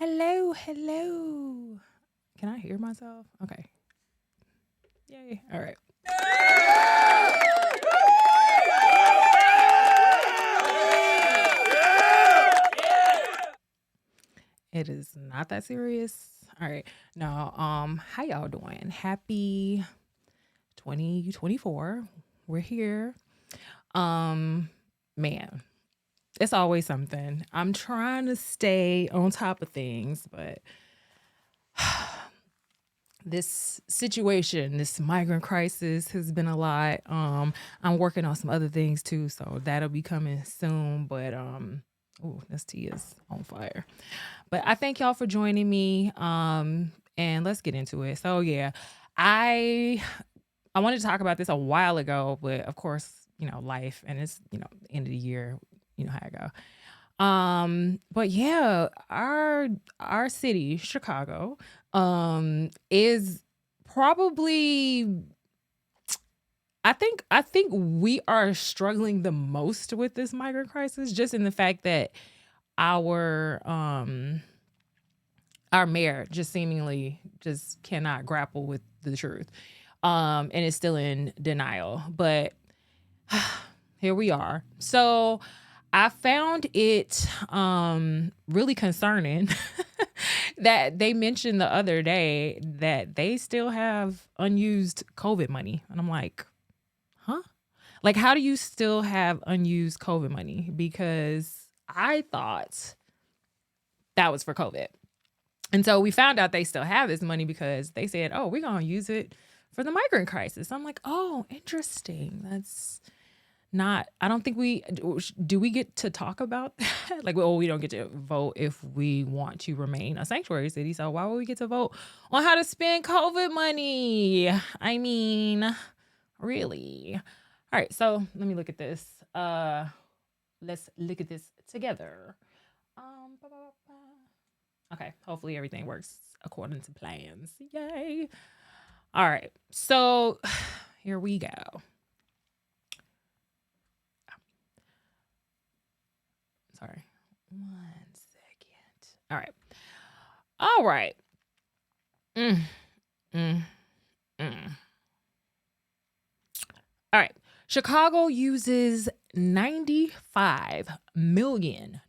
Hello, hello. Can I hear myself? Okay. Yay. All right. It is not that serious. All right. Now, how y'all doing? Happy 2024. We're here. Man, it's always something. I'm trying to stay on top of things, but this situation, this migrant crisis has been a lot. I'm working on some other things too, so that'll be coming soon. But this tea is on fire. But I thank y'all for joining me. And let's get into it. So yeah, I wanted to talk about this a while ago, but of course, life, and it's end of the year, how I go. But yeah, our city, Chicago, is probably I think we are struggling the most with this migrant crisis, just in the fact that our mayor just seemingly just cannot grapple with the truth, and is still in denial. But here we are. So I found it really concerning that they mentioned the other day that they still have unused COVID money. And I'm like, huh? Like, how do you still have unused COVID money? Because I thought that was for COVID. And so we found out they still have this money because they said, oh, we're going to use it for the migrant crisis. I'm like, oh, interesting. That's not, I don't think do we get to talk about that? Like, well, we don't get to vote if we want to remain a sanctuary city. So why would we get to vote on how to spend COVID money? I mean, really? All right. So let me look at this. Let's look at this together. Okay. Hopefully everything works according to plans. Yay. All right. So here we go. Sorry. 1 second. All right. All right. Chicago uses $95 million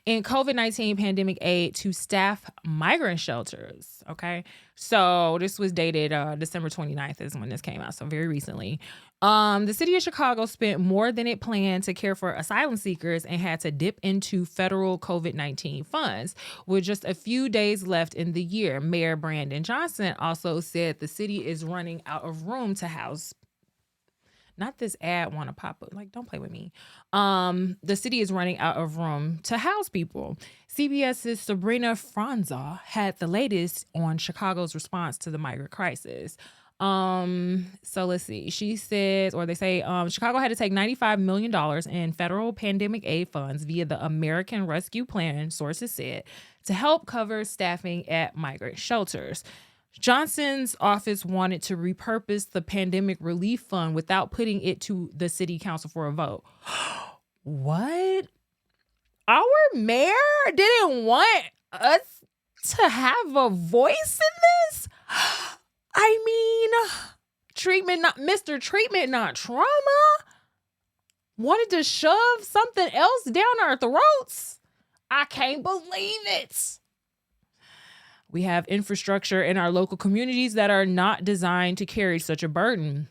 in COVID-19 pandemic aid to staff migrant shelters. Okay. So this was dated December 29th is when this came out. So very recently. The city of Chicago spent more than it planned to care for asylum seekers and had to dip into federal COVID-19 funds. With just a few days left in the year, Mayor Johnston also said the city is running out of room to house. Not this ad want to pop up. Like, don't play with me. The city is running out of room to house people. CBS's Sabrina Franza had the latest on Chicago's response to the migrant crisis. So let's see. She says, or they say, Chicago had to take $95 million in federal pandemic aid funds via the American Rescue Plan, sources said, to help cover staffing at migrant shelters. Johnson's office wanted to repurpose the pandemic relief fund without putting it to the city council for a vote. What? Our mayor didn't want us to have a voice in this? I mean, Mr. Treatment, not trauma, wanted to shove something else down our throats. I can't believe it. We have infrastructure in our local communities that are not designed to carry such a burden,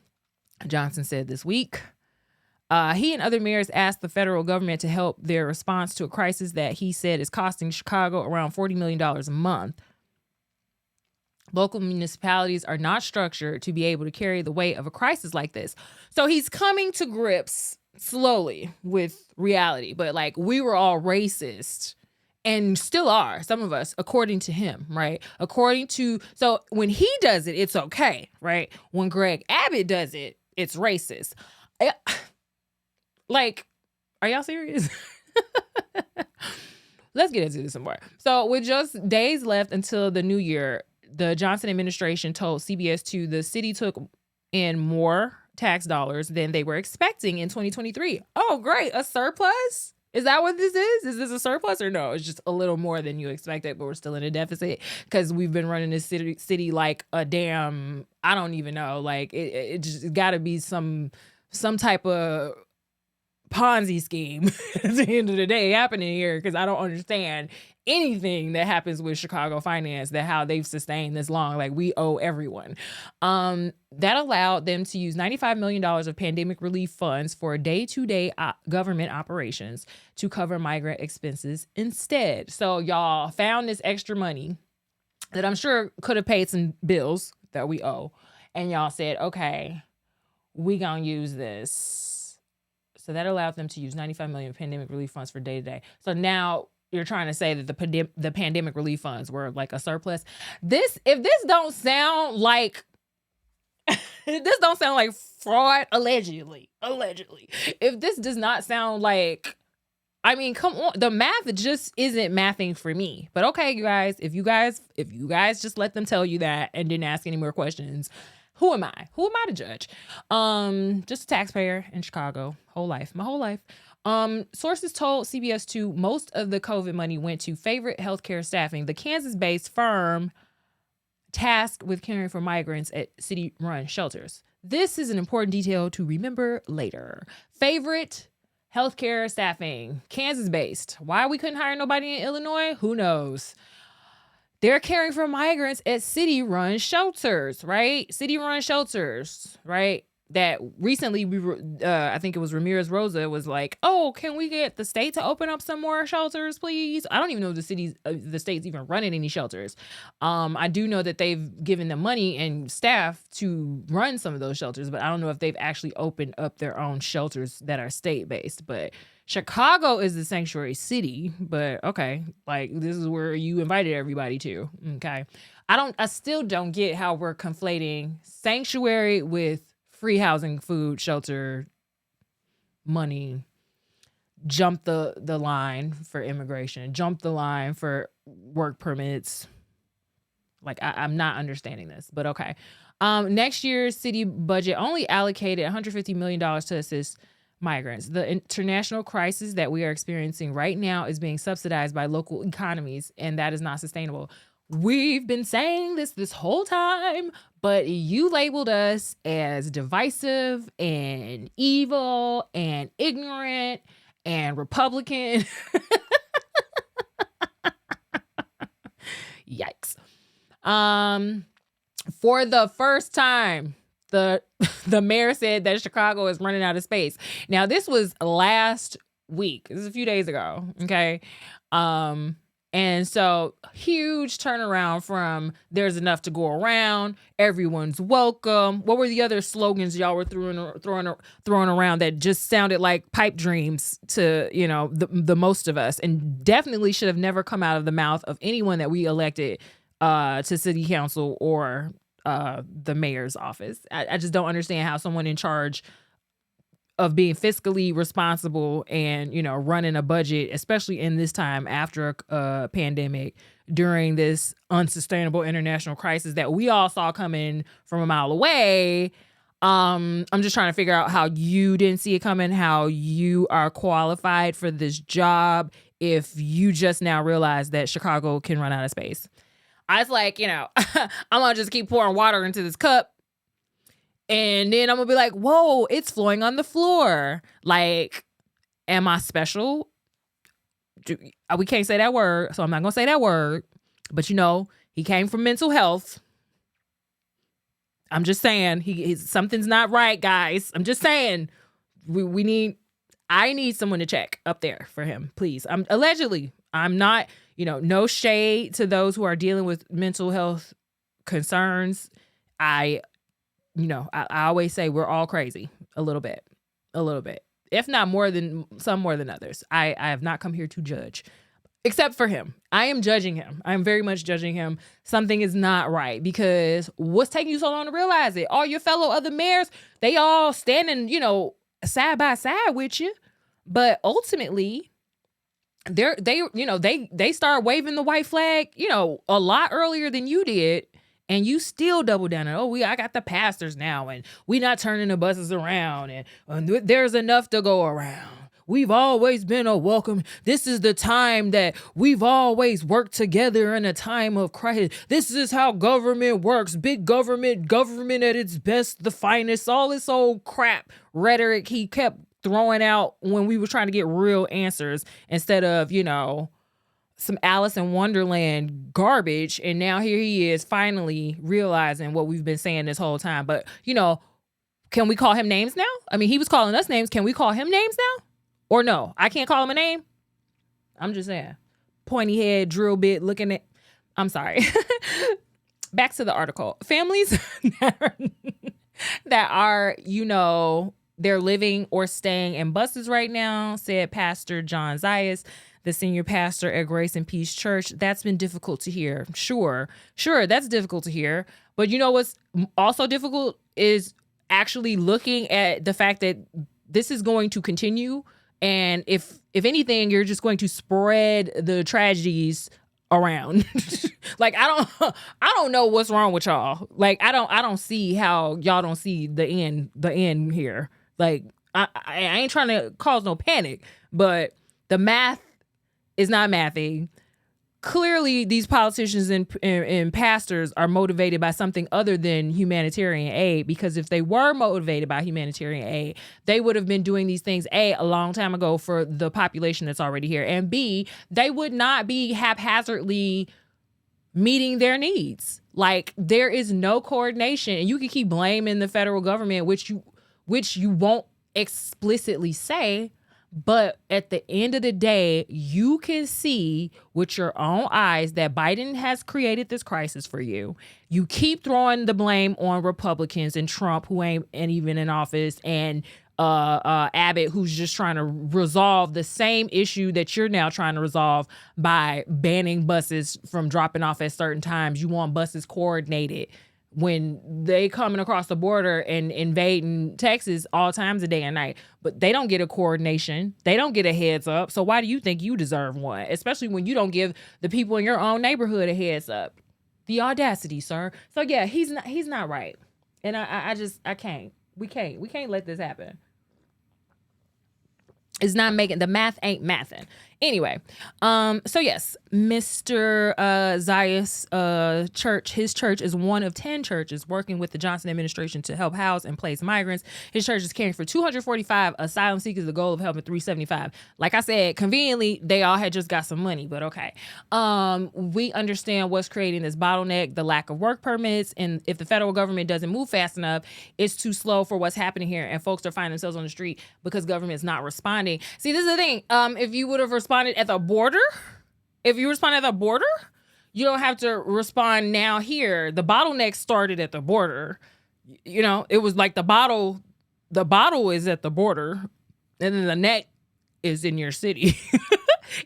Johnston said this week. He and other mayors asked the federal government to help their response to a crisis that he said is costing Chicago around $40 million a month. Local municipalities are not structured to be able to carry the weight of a crisis like this. So he's coming to grips slowly with reality. But like, we were all racist and still are, some of us, according to him, right? So when he does it, it's okay, right? When Greg Abbott does it, it's racist. Like, are y'all serious? Let's get into this some more. So with just days left until the new year, the Johnson administration told CBS 2 the city took in more tax dollars than they were expecting in 2023. Oh, great. A surplus? Is that what this is? Is this a surplus or no? It's just a little more than you expected, but we're still in a deficit because we've been running this city like a damn, I don't even know. Like it just got to be some type of Ponzi scheme at the end of the day happening here, because I don't understand anything that happens with Chicago finance, that how they've sustained this long. Like, we owe everyone. That allowed them to use $95 million of pandemic relief funds for day-to-day government operations to cover migrant expenses instead. So y'all found this extra money that I'm sure could have paid some bills that we owe. And y'all said, okay, we gonna use this. So that allowed them to use $95 million pandemic relief funds for day-to-day. So now you're trying to say that the pandemic relief funds were like a surplus. If this don't sound like fraud, allegedly. If this does not sound like, I mean, come on, the math just isn't mathing for me. But okay, you guys, if you guys just let them tell you that and didn't ask any more questions, who am I? Who am I to judge? Just a taxpayer in Chicago, my whole life. Sources told CBS 2 most of the COVID money went to Favorite Healthcare Staffing, the Kansas-based firm tasked with caring for migrants at city-run shelters. This is an important detail to remember later. Favorite Healthcare Staffing, Kansas-based. Why we couldn't hire nobody in Illinois? Who knows? They're caring for migrants at city-run shelters, right? City-run shelters, right? That recently I think it was Ramirez Rosa was like, oh, can we get the state to open up some more shelters, please? I don't even know if the state's even running any shelters. I do know that they've given them money and staff to run some of those shelters, but I don't know if they've actually opened up their own shelters that are state-based. But Chicago is the sanctuary city, but okay, like this is where you invited everybody to. Okay. I still don't get how we're conflating sanctuary with free housing, food, shelter, money, jump the line for immigration, jump the line for work permits. Like I'm not understanding this, but okay. Next year's city budget only allocated $150 million to assist migrants. The international crisis that we are experiencing right now is being subsidized by local economies, and that is not sustainable. We've been saying this whole time, but you labeled us as divisive and evil and ignorant and Republican. Yikes. For the first time, the mayor said that Chicago is running out of space. Now, this was last week. This is a few days ago. Okay. And so huge turnaround from there's enough to go around, everyone's welcome. What were the other slogans y'all were throwing around that just sounded like pipe dreams to, you know, the most of us, and definitely should have never come out of the mouth of anyone that we elected to city council or the mayor's office. I just don't understand how someone in charge of being fiscally responsible and, you know, running a budget, especially in this time after a pandemic, during this unsustainable international crisis that we all saw coming from a mile away. I'm just trying to figure out how you didn't see it coming, how you are qualified for this job if you just now realize that Chicago can run out of space. I was like, you know, I'm gonna just keep pouring water into this cup, and then I'm gonna be like, whoa, it's flowing on the floor. Like, am I special? We can't say that word, so I'm not gonna say that word. But you know, he came from mental health. I'm just saying, something's not right, guys. I'm just saying, I need someone to check up there for him, please. I'm not, you know, no shade to those who are dealing with mental health concerns. I always say we're all crazy a little bit, if not more than others. I have not come here to judge, except for him. I am judging him. I'm very much judging him. Something is not right, because what's taking you so long to realize it? All your fellow other mayors, they all standing, you know, side by side with you, but ultimately they start waving the white flag, you know, a lot earlier than you did. And you still double down on, I got the pastors now, and we not turning the buses around, and there's enough to go around. we've always been a welcome. This is the time that we've always worked together in a time of crisis. This is how government works. Big government, government at its best, the finest, all this old crap rhetoric he kept throwing out when we were trying to get real answers instead of, some Alice in Wonderland garbage. And now here he is finally realizing what we've been saying this whole time. But, can we call him names now? I mean, he was calling us names. Can we call him names now? Or no, I can't call him a name? I'm just saying. Pointy head, drill bit, looking at... I'm sorry. Back to the article. Families that are, they're living or staying in buses right now, said Pastor John Zayas, the senior pastor at Grace and Peace Church. That's been difficult to hear. Sure, that's difficult to hear. But you know what's also difficult is actually looking at the fact that this is going to continue. And if anything, you're just going to spread the tragedies around. Like, I don't know what's wrong with y'all. Like, I don't see how y'all don't see the end here. Like, I ain't trying to cause no panic, but the math is not mathing. Clearly, these politicians and pastors are motivated by something other than humanitarian aid, because if they were motivated by humanitarian aid, they would have been doing these things, A, a long time ago for the population that's already here, and B, they would not be haphazardly meeting their needs. Like, there is no coordination, and you can keep blaming the federal government, which you won't explicitly say. But at the end of the day, you can see with your own eyes that Biden has created this crisis for you. You keep throwing the blame on Republicans and Trump, who ain't even in office, and Abbott, who's just trying to resolve the same issue that you're now trying to resolve by banning buses from dropping off at certain times. You want buses coordinated when they coming across the border and invading Texas all times of day and night. But they don't get a coordination. They don't get a heads up. So why do you think you deserve one? Especially when you don't give the people in your own neighborhood a heads up. The audacity, sir. So yeah, he's not right. And I can't. We can't let this happen. It's not making, the math ain't mathing. Anyway, so yes, Mr. Zayas' church, his church is one of 10 churches working with the Johnston administration to help house and place migrants. His church is caring for 245 asylum seekers, the goal of helping 375. Like I said, conveniently, they all had just got some money, but okay. We understand what's creating this bottleneck, the lack of work permits, and if the federal government doesn't move fast enough, it's too slow for what's happening here, and folks are finding themselves on the street because government's not responding. See, this is the thing. If you would have responded at the border, you don't have to respond now here. The bottleneck started at the border. It was like the bottle is at the border, and then the neck is in your city.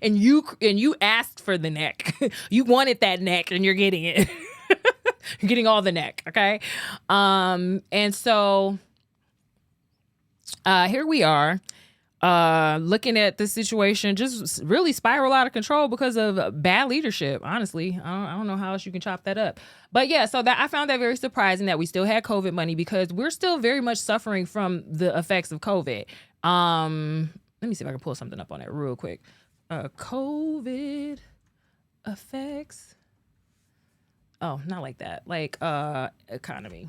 and you asked for the neck. You wanted that neck, and you're getting it. You're getting all the neck, okay? And so here we are. Looking at the situation just really spiral out of control because of bad leadership. Honestly, I don't know how else you can chop that up. But yeah, so that I found that very surprising that we still had COVID money, because we're still very much suffering from the effects of COVID. Let me see if I can pull something up on that real quick. COVID effects. Oh, not like that. Like economy.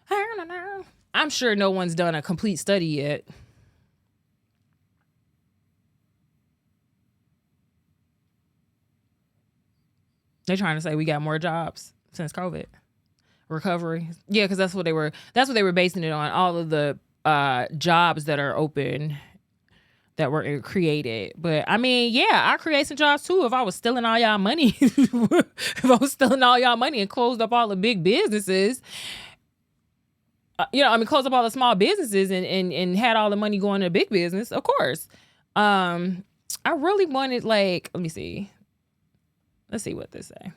I don't know. I'm sure no one's done a complete study yet. They're trying to say we got more jobs since COVID. Recovery. Yeah, because that's what they were basing it on. All of the jobs that are open that were created. But I mean, yeah, I'd create some jobs too if I was stealing all y'all money. If I was stealing all y'all money and closed up all the big businesses. Close up all the small businesses and had all the money going to big business, of course. I really wanted, let me see. Let's see what this say.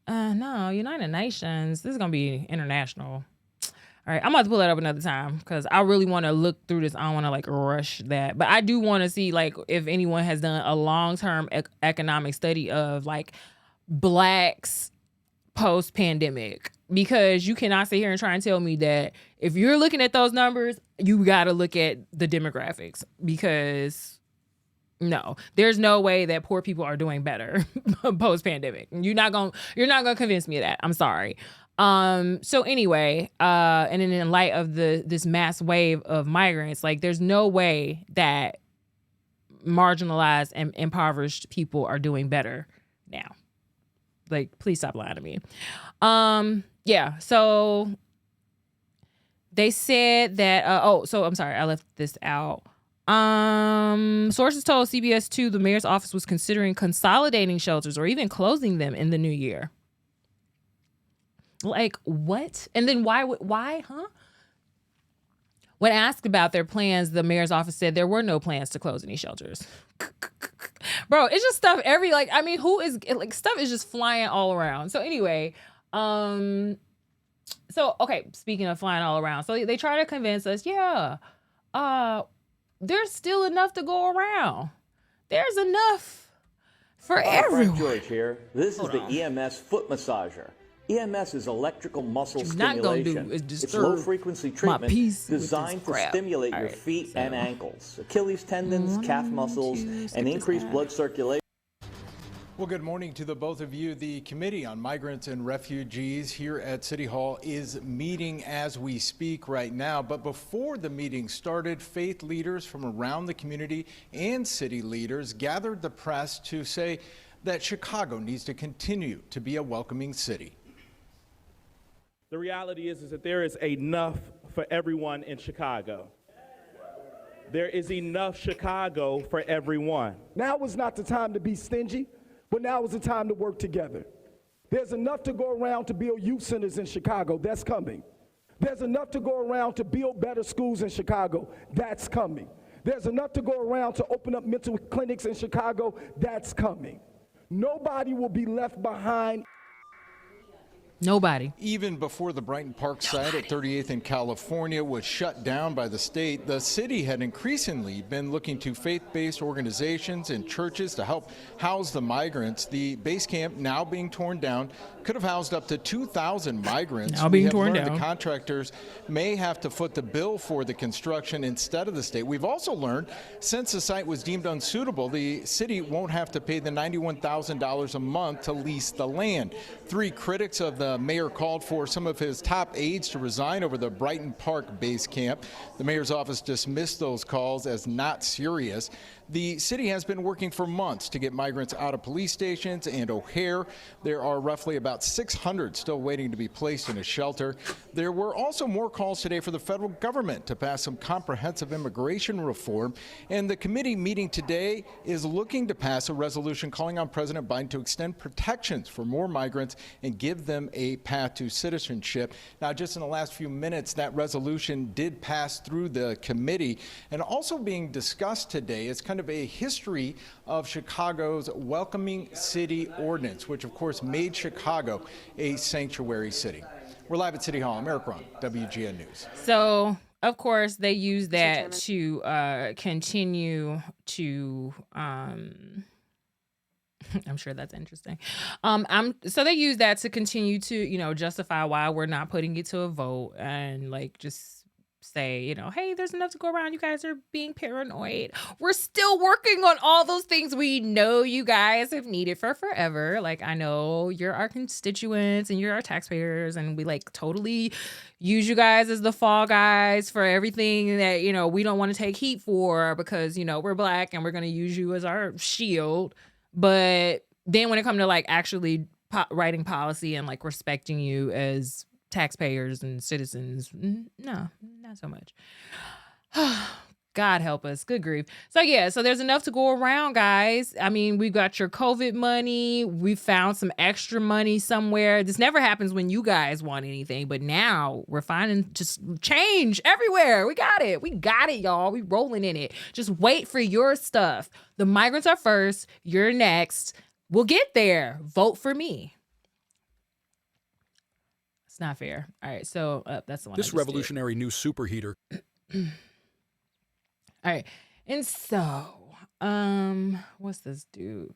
No, United Nations. This is going to be international. All right, I'm about to pull that up another time because I really want to look through this. I don't want to rush that. But I do want to see if anyone has done a long-term economic study of Blacks post-pandemic. Because you cannot sit here and try and tell me that if you're looking at those numbers, you got to look at the demographics, because no, there's no way that poor people are doing better post pandemic. You're not gonna convince me of that. I'm sorry. So anyway, and then in light of this mass wave of migrants, like, there's no way that marginalized and impoverished people are doing better now. Like, please stop lying to me. Yeah. So they said that. So I'm sorry, I left this out. Sources told CBS 2 the mayor's office was considering consolidating shelters or even closing them in the new year. Like, what? And then why, huh? When asked about their plans, the mayor's office said there were no plans to close any shelters. Bro, it's just stuff stuff is just flying all around. So anyway, okay, speaking of flying all around. So they try to convince us, there's still enough to go around. There's enough for everyone. George here. This is the EMS foot massager. EMS is electrical muscle stimulation. It's low-frequency treatment designed to stimulate your feet and ankles, Achilles tendons, calf muscles, and increase blood circulation. Well, good morning to the both of you. The Committee on Migrants and Refugees here at City Hall is meeting as we speak right now. But before the meeting started, faith leaders from around the community and city leaders gathered the press to say that Chicago needs to continue to be a welcoming city. The reality is that there is enough for everyone in Chicago. There is enough Chicago for everyone. Now is not the time to be stingy, but now is the time to work together. There's enough to go around to build youth centers in Chicago. That's coming. There's enough to go around to build better schools in Chicago. That's coming. There's enough to go around to open up mental clinics in Chicago. That's coming. Nobody will be left behind. Nobody. Even before the Brighton Park site at 38th in California was shut down by the state, the city had increasingly been looking to faith-based organizations and churches to help house the migrants. The base camp, now being torn down, could have housed up to 2,000 migrants. Now being torn down. The contractors may have to foot the bill for the construction instead of the state. We've also learned since the site was deemed unsuitable, the city won't have to pay the $91,000 a month to lease the land. 3 critics of the mayor called for some of his top aides to resign over the Brighton Park base camp. The mayor's office dismissed those calls as not serious. The city has been working for months to get migrants out of police stations and O'Hare. There are roughly about 600 still waiting to be placed in a shelter. There were also more calls today for the federal government to pass some comprehensive immigration reform. And the committee meeting today is looking to pass a resolution calling on President Biden to extend protections for more migrants and give them a path to citizenship. Now, just in the last few minutes, that resolution did pass through the committee, and also being discussed today is kind of a history of Chicago's welcoming city ordinance, which of course made Chicago a sanctuary city. We're live at City Hall. I'm Eric Ron, WGN News. So, of course, they use that to continue to I'm sure that's interesting. So they use that to continue to, justify why we're not putting it to a vote, and like just say, hey, there's enough to go around. You guys are being paranoid. We're still working on all those things we know you guys have needed for forever. Like, I know you're our constituents and you're our taxpayers, and we like totally use you guys as the fall guys for everything that, we don't want to take heat for because, we're Black and we're going to use you as our shield. But then when it comes to like actually writing policy and like respecting you as taxpayers and citizens, no, not so much. God help us. Good grief. So there's enough to go around, guys. I mean, we've got your COVID money. We found some extra money somewhere. This never happens when you guys want anything, but now we're finding just change everywhere. We got it. We got it, y'all. We rolling in it. Just wait for your stuff. The migrants are first. You're next. We'll get there. Vote for me. It's not fair. All right. So that's the one. This revolutionary new superheater. All right. And so, what's this dude?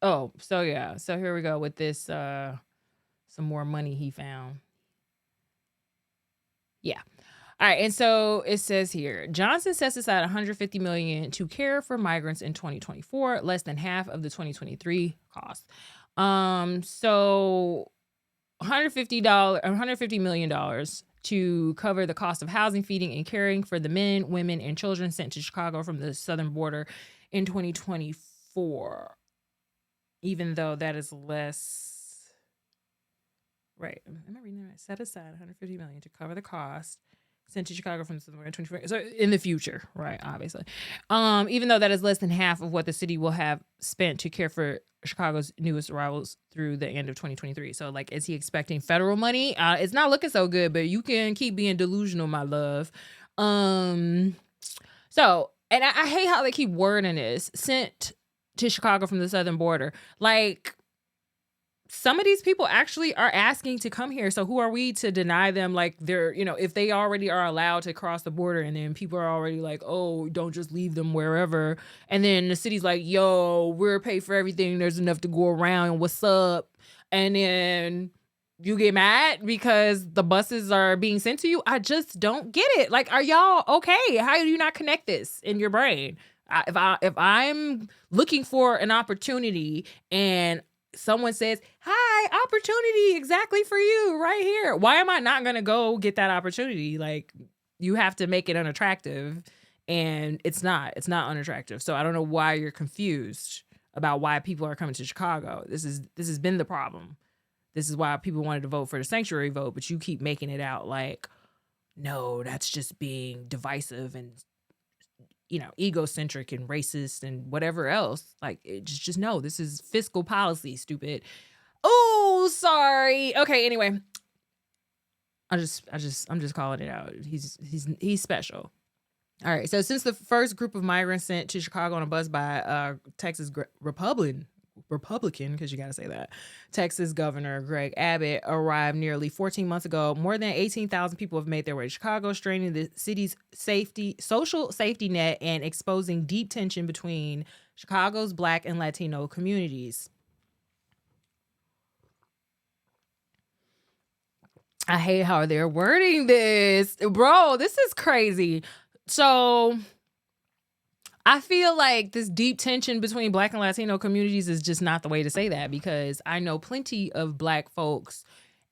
Oh, so yeah. So here we go with this, some more money he found. Yeah. All right, and so it says here, Johnston sets aside $150 million to care for migrants in 2024, less than half of the 2023 cost. So $150 million to cover the cost of housing, feeding, and caring for the men, women, and children sent to Chicago from the southern border in 2024. Even though that is less, right? Am I reading that right? Set aside $150 million to cover the cost sent to Chicago from the southern border in 2024. So in the future, right? Obviously, even though that is less than half of what the city will have spent to care for Chicago's newest arrivals through the end of 2023. So, like, is he expecting federal money? It's not looking so good, but you can keep being delusional, my love. And I hate how they keep wording this, sent to Chicago from the southern border. Like, some of these people actually are asking to come here. So who are we to deny them? Like, they're, if they already are allowed to cross the border, and then people are already like, oh, don't just leave them wherever. And then the city's like, yo, we're paid for everything. There's enough to go around. What's up? And then you get mad because the buses are being sent to you. I just don't get it. Like, are y'all okay? How do you not connect this in your brain? If I'm looking for an opportunity and someone says, hi, opportunity exactly for you right here, why am I not going to go get that opportunity? Like, you have to make it unattractive, and it's not unattractive. So I don't know why you're confused about why people are coming to Chicago. This has been the problem. This is why people wanted to vote for the sanctuary vote, but you keep making it out like, no, that's just being divisive and egocentric and racist and whatever else. Like, just no, this is fiscal policy, stupid. Oh, sorry. Okay, anyway. I'm just calling it out. He's special. All right. So since the first group of migrants sent to Chicago on a bus by Texas Republican, because you got to say that, Texas Governor Greg Abbott arrived nearly 14 months ago, more than 18,000 people have made their way to Chicago, straining the city's social safety net and exposing deep tension between Chicago's Black and Latino communities. I hate how they're wording this. Bro, this is crazy. So I feel like this deep tension between Black and Latino communities is just not the way to say that, because I know plenty of Black folks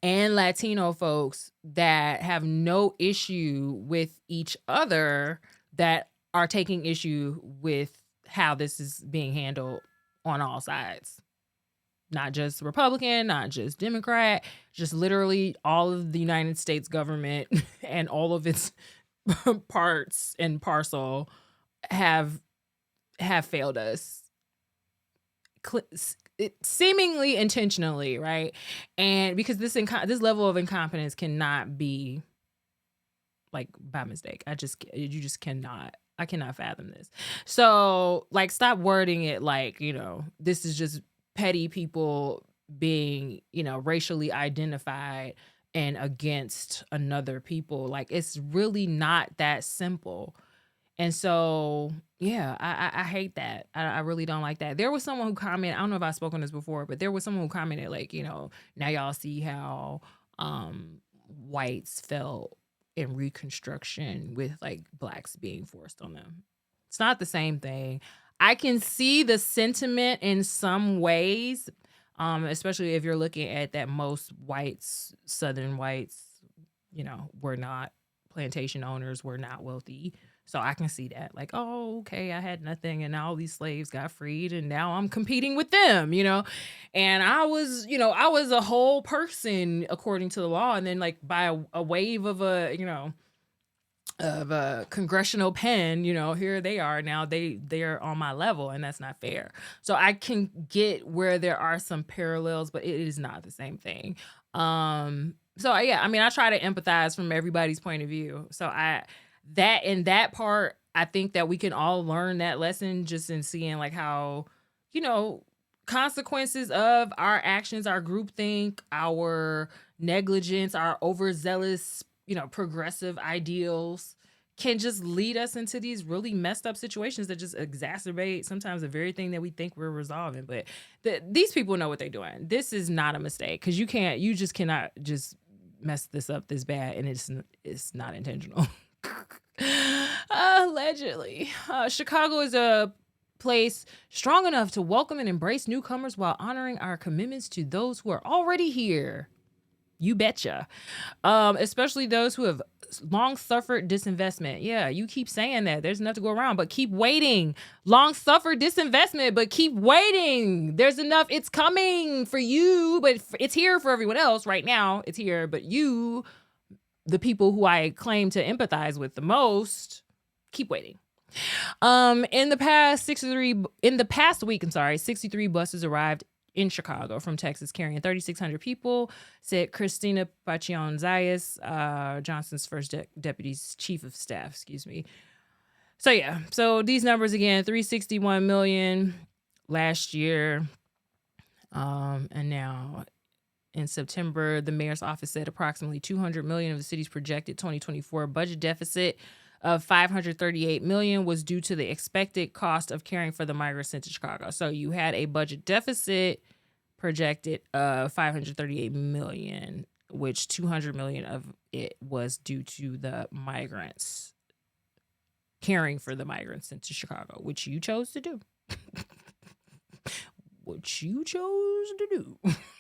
and Latino folks that have no issue with each other, that are taking issue with how this is being handled on all sides. Not just Republican, not just Democrat, just literally all of the United States government and all of its parts and parcel have failed us, seemingly intentionally, right? And because this level of incompetence cannot be like by mistake. You just cannot. I cannot fathom this. So, like, stop wording it like, this is just petty people being, racially identified and against another people. Like, it's really not that simple. And so, yeah, I hate that. I really don't like that. There was someone who commented, I don't know if I've spoken this before, but there was someone who commented, like, now y'all see how whites felt in Reconstruction with, like, Blacks being forced on them. It's not the same thing. I can see the sentiment in some ways, especially if you're looking at that most whites, Southern whites, were not plantation owners, were not wealthy. So I can see that, like, oh, okay, I had nothing, and now all these slaves got freed, and now I'm competing with them, and I was a whole person according to the law, and then, like, by a wave of a congressional pen, here they are now, they're on my level, and that's not fair. So I can get where there are some parallels, but it is not the same thing. So yeah, I mean, I try to empathize from everybody's point of view. So that part, I think that we can all learn that lesson just in seeing, like, how, consequences of our actions, our groupthink, our negligence, our overzealous, progressive ideals can just lead us into these really messed up situations that just exacerbate sometimes the very thing that we think we're resolving. But these people know what they're doing. This is not a mistake, because you just cannot just messed this up this bad, and it's not intentional. Allegedly. Chicago is a place strong enough to welcome and embrace newcomers while honoring our commitments to those who are already here. You betcha. Especially those who have long suffered disinvestment. Yeah, you keep saying that. There's enough to go around, but keep waiting. Long suffered disinvestment, but keep waiting. There's enough. It's coming for you, but it's here for everyone else right now. It's here, but you, the people who I claim to empathize with the most, keep waiting. In the past week, 63 buses arrived in Chicago from Texas carrying 3,600 people, said Christina Pacion-Zayas, Johnston's first deputy's chief of staff, So these numbers again, 361 million last year. And now in September, the mayor's office said approximately 200 million of the city's projected 2024 budget deficit of 538 million was due to the expected cost of caring for the migrants into Chicago. So you had a budget deficit projected of 538 million, which 200 million of it was due to the migrants, caring for the migrants into Chicago, which you chose to do. What you chose to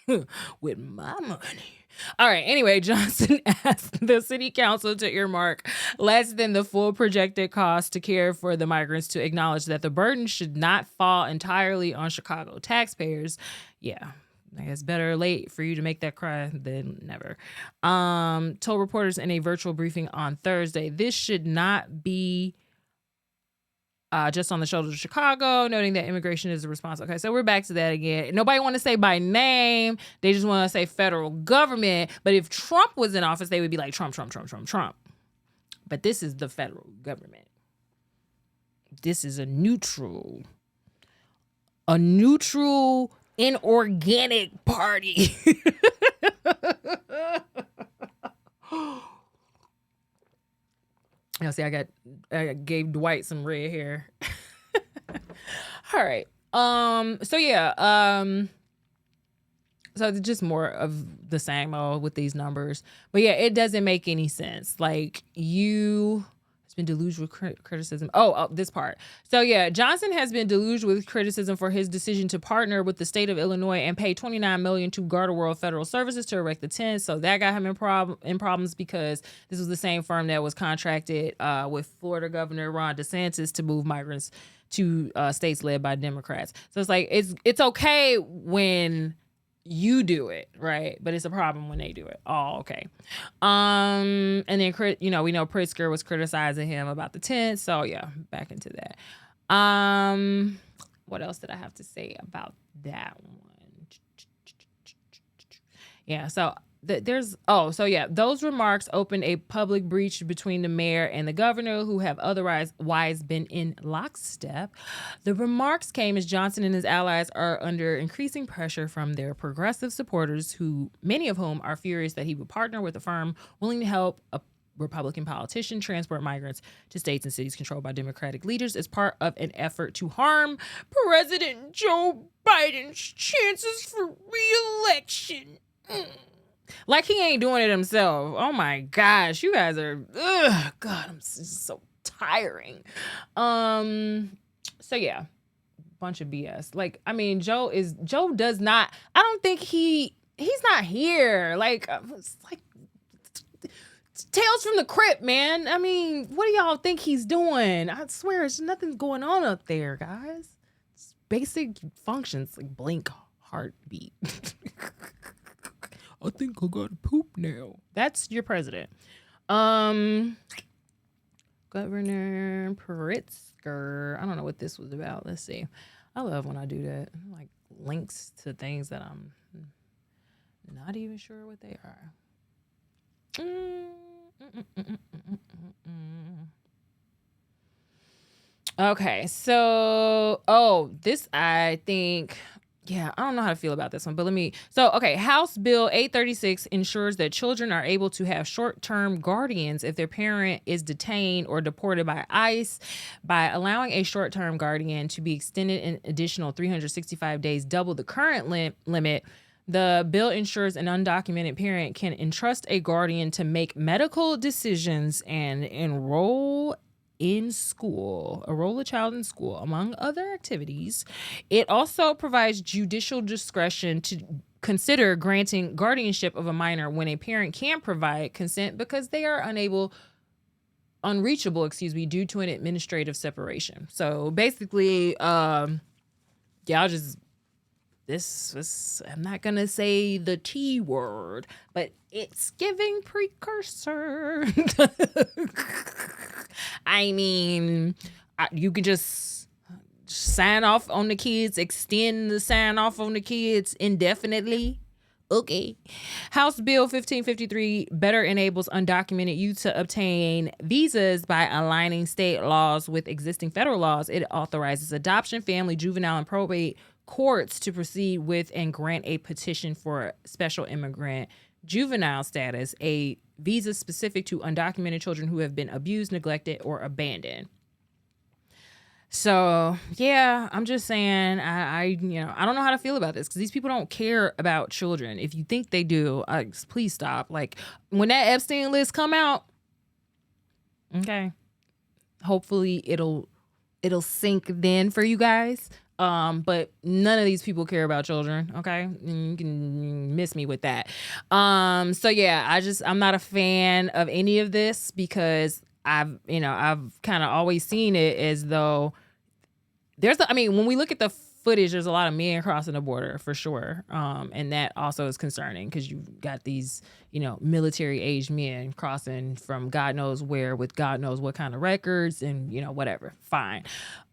do with my money. All right. Anyway, Johnston asked the city council to earmark less than the full projected cost to care for the migrants, to acknowledge that the burden should not fall entirely on Chicago taxpayers. Yeah. I guess better late for you to make that cry than never. Told reporters in a virtual briefing on Thursday, this should not be just on the shoulders of Chicago, noting that immigration is a response. Okay, so we're back to that again. Nobody want to say by name. They just want to say federal government. But if Trump was in office, they would be like Trump. But this is the federal government. This is a neutral, inorganic party. Now, see, I gave Dwight some red hair. All right. So just more of the same with these numbers. But yeah, it doesn't make any sense. Like, has been deluged with criticism. This part. So yeah, Johnston has been deluged with criticism for his decision to partner with the state of Illinois and pay $29 million to Garter World Federal Services to erect the tent. So that got him in problems because this was the same firm that was contracted with Florida Governor Ron DeSantis to move migrants to states led by Democrats. So it's like it's okay when you do it, right? But it's a problem when they do it. Oh, okay. And then, we know Pritzker was criticizing him about the tent. So yeah, back into that. What else did I have to say about that one? Yeah. So those remarks opened a public breach between the mayor and the governor, who have otherwise been in lockstep. The remarks came as Johnston and his allies are under increasing pressure from their progressive supporters, many of whom are furious that he would partner with a firm willing to help a Republican politician transport migrants to states and cities controlled by Democratic leaders as part of an effort to harm President Joe Biden's chances for re-election. Like he ain't doing it himself. Oh my gosh, you guys are, God, I'm so tiring. So yeah, bunch of BS. Like, I mean, Joe does not, I don't think he's not here. Like, it's like Tales from the Crypt, man. I mean, what do y'all think he's doing? I swear, there's nothing going on up there, guys. It's basic functions like blink, heartbeat. I think I gotta poop now. That's your president. Governor Pritzker. I don't know what this was about. Let's see. I love when I do that. Like links to things that I'm not even sure what they are. Okay, so this I think. Yeah, I don't know how to feel about this one, but House Bill 836 ensures that children are able to have short-term guardians if their parent is detained or deported by ICE by allowing a short-term guardian to be extended an additional 365 days, double the current limit. The bill ensures an undocumented parent can entrust a guardian to make medical decisions and enroll a child in school, among other activities. It also provides judicial discretion to consider granting guardianship of a minor when a parent can provide consent because they are unreachable, due to an administrative separation. So basically, I'm not going to say the T word, but it's giving precursor. I mean, you can just sign off on the kids, extend the sign off on the kids indefinitely. Okay. House Bill 1553 better enables undocumented youth to obtain visas by aligning state laws with existing federal laws. It authorizes adoption, family, juvenile, and probate courts to proceed with and grant a petition for special immigrant juvenile status, a visa specific to undocumented children who have been abused, neglected, or abandoned. So, yeah, I'm just saying, I don't know how to feel about this because these people don't care about children. If you think they do, please stop. Like, when that Epstein list come out, okay, hopefully it'll sink then for you guys. But none of these people care about children. Okay. You can miss me with that. So yeah, I'm not a fan of any of this because I've kind of always seen it as though when we look at the footage, there's a lot of men crossing the border for sure. And that also is concerning because you've got these, military aged men crossing from God knows where with God knows what kind of records and, whatever. Fine.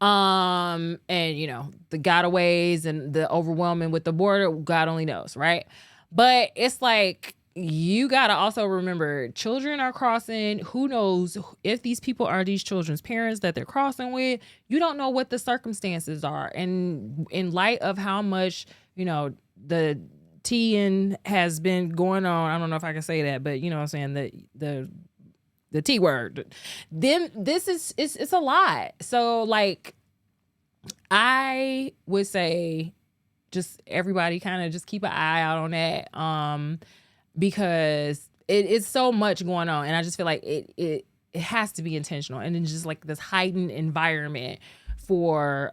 And, the gotaways and the overwhelming with the border, God only knows, right? But it's like, you got to also remember children are crossing. Who knows if these people are these children's parents that they're crossing with? You don't know what the circumstances are. And in light of how much, the T-ing has been going on, I don't know if I can say that, but you know what I'm saying, the T word, then it's a lot. So like, I would say just everybody kind of just keep an eye out on that. Because it's so much going on, and I just feel like it has to be intentional, and it's just like this heightened environment for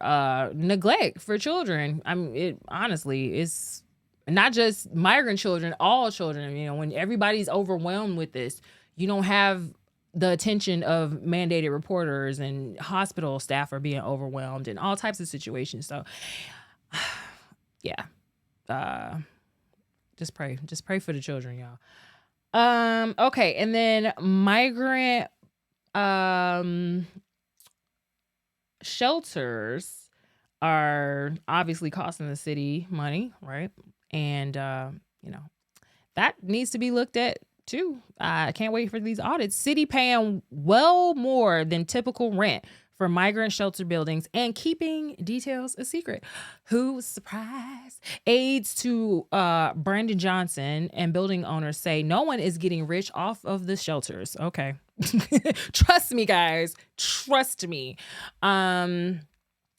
neglect for children. I mean, it honestly is not just migrant children, all children. When everybody's overwhelmed with this, you don't have the attention of mandated reporters, and hospital staff are being overwhelmed in all types of situations. So, yeah. Just pray for the children, y'all. Okay, and then migrant shelters are obviously costing the city money, right? And that needs to be looked at too. I can't wait for these audits. City paying well more than typical rent for migrant shelter buildings and keeping details a secret. Who was surprised? Aides to Brandon Johnson and building owners say no one is getting rich off of the shelters. Okay. Trust me, guys. Trust me. All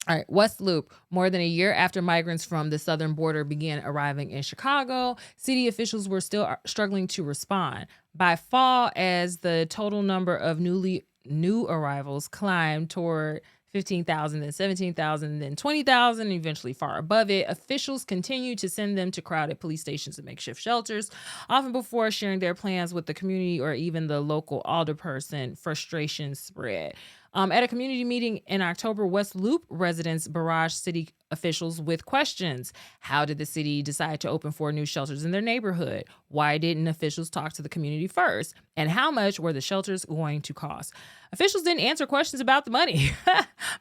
right, West Loop. More than a year after migrants from the southern border began arriving in Chicago, city officials were still struggling to respond. By fall, as the total number of new arrivals climbed toward 15,000, then 17,000, then 20,000, eventually far above it, officials continued to send them to crowded police stations and makeshift shelters, often before sharing their plans with the community or even the local alderperson. Frustration spread. At a community meeting in October, West Loop residents barraged city officials with questions. How did the city decide to open 4 new shelters in their neighborhood? Why didn't officials talk to the community first? And how much were the shelters going to cost? Officials didn't answer questions about the money,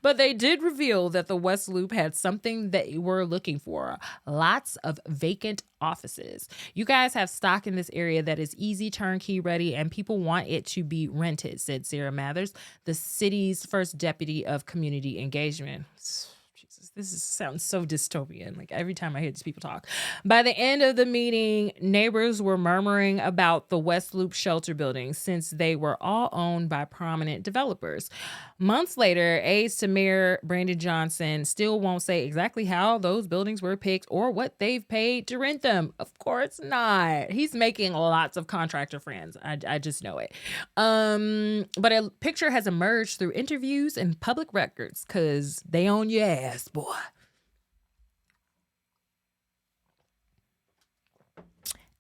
but they did reveal that the West Loop had something that you were looking for: lots of vacant offices. You guys have stock in this area that is easy, turnkey ready, and people want it to be rented, said Sarah Mathers, the city's first deputy of community engagement. Jesus, sounds so dystopian. Like every time I hear these people talk. By the end of the meeting, neighbors were murmuring about the West Loop shelter buildings since they were all owned by prominent developers. Months later, aides to Mayor Brandon Johnson still won't say exactly how those buildings were picked or what they've paid to rent them. Of course not. He's making lots of contractor friends. I just know it. But a picture has emerged through interviews and public records because they own your ass, boy.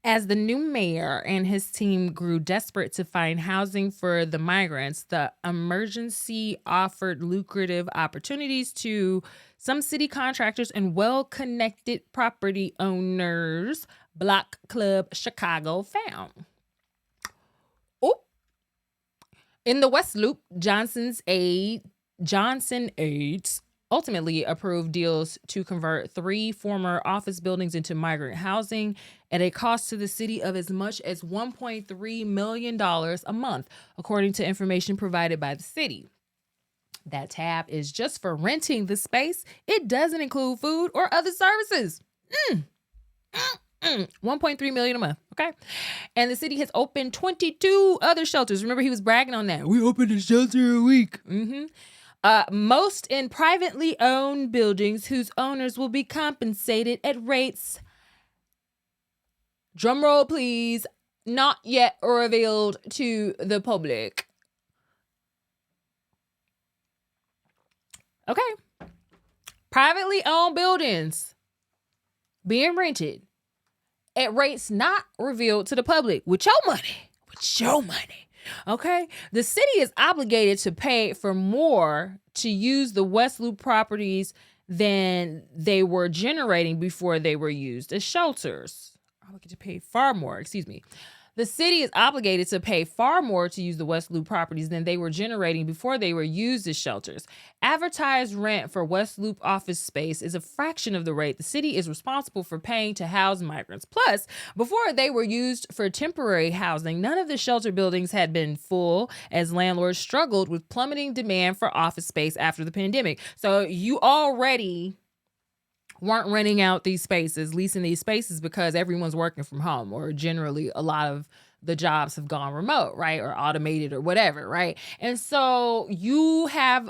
As the new mayor and his team grew desperate to find housing for the migrants, the emergency offered lucrative opportunities to some city contractors and well-connected property owners, Block Club Chicago found. Oh, in the West Loop, Johnson aides ultimately approved deals to convert 3 former office buildings into migrant housing at a cost to the city of as much as $1.3 million a month, according to information provided by the city. That tab is just for renting the space. It doesn't include food or other services. $1.3 million a month, okay? And the city has opened 22 other shelters. Remember, he was bragging on that. We opened a shelter a week. Most in privately owned buildings whose owners will be compensated at rates, drumroll please, not yet revealed to the public. Okay. Privately owned buildings being rented at rates not revealed to the public with your money. Okay, the city is obligated to pay for more to use the West Loop properties than they were generating before they were used as shelters. To pay far more, The city is obligated to pay far more to use the West Loop properties than they were generating before they were used as shelters. Advertised rent for West Loop office space is a fraction of the rate the city is responsible for paying to house migrants. Plus, before they were used for temporary housing, none of the shelter buildings had been full as landlords struggled with plummeting demand for office space after the pandemic. So you already weren't renting out these spaces, leasing these spaces because everyone's working from home, or generally a lot of the jobs have gone remote, right? Or automated or whatever, right? And so you have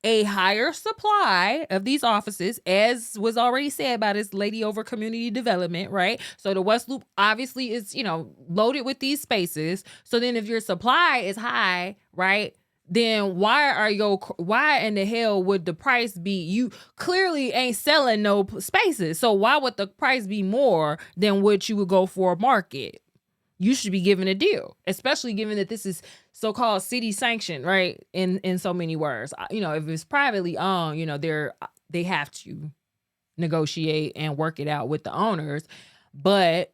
a higher supply of these offices, as was already said by this lady over community development, right? So the West Loop obviously is, loaded with these spaces. So then if your supply is high, right, then why in the hell would the price be? You clearly ain't selling no spaces. So why would the price be more than what you would go for a market? You should be given a deal, especially given that this is so-called city sanctioned, right? In so many words, if it's privately owned, they have to negotiate and work it out with the owners. But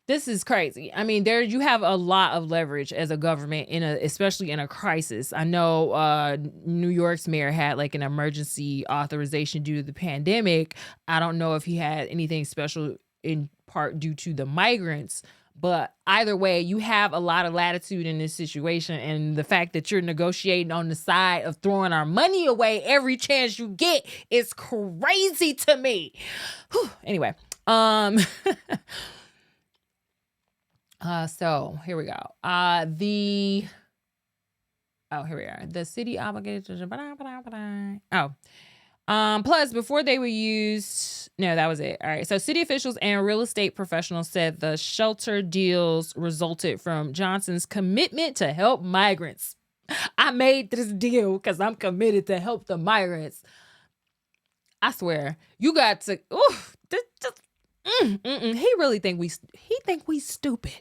this is crazy. I mean, you have a lot of leverage as a government especially in a crisis. I know New York's mayor had like an emergency authorization due to the pandemic. I don't know if he had anything special in part due to the migrants, but either way, you have a lot of latitude in this situation. And the fact that you're negotiating on the side of throwing our money away every chance you get is crazy to me. Whew. Anyway, so here we go. Here we are. The city obligated to, plus before they were used, no, that was it. All right. So city officials and real estate professionals said the shelter deals resulted from Johnson's commitment to help migrants. I made this deal because I'm committed to help the migrants. I swear, you got to, he really think we stupid.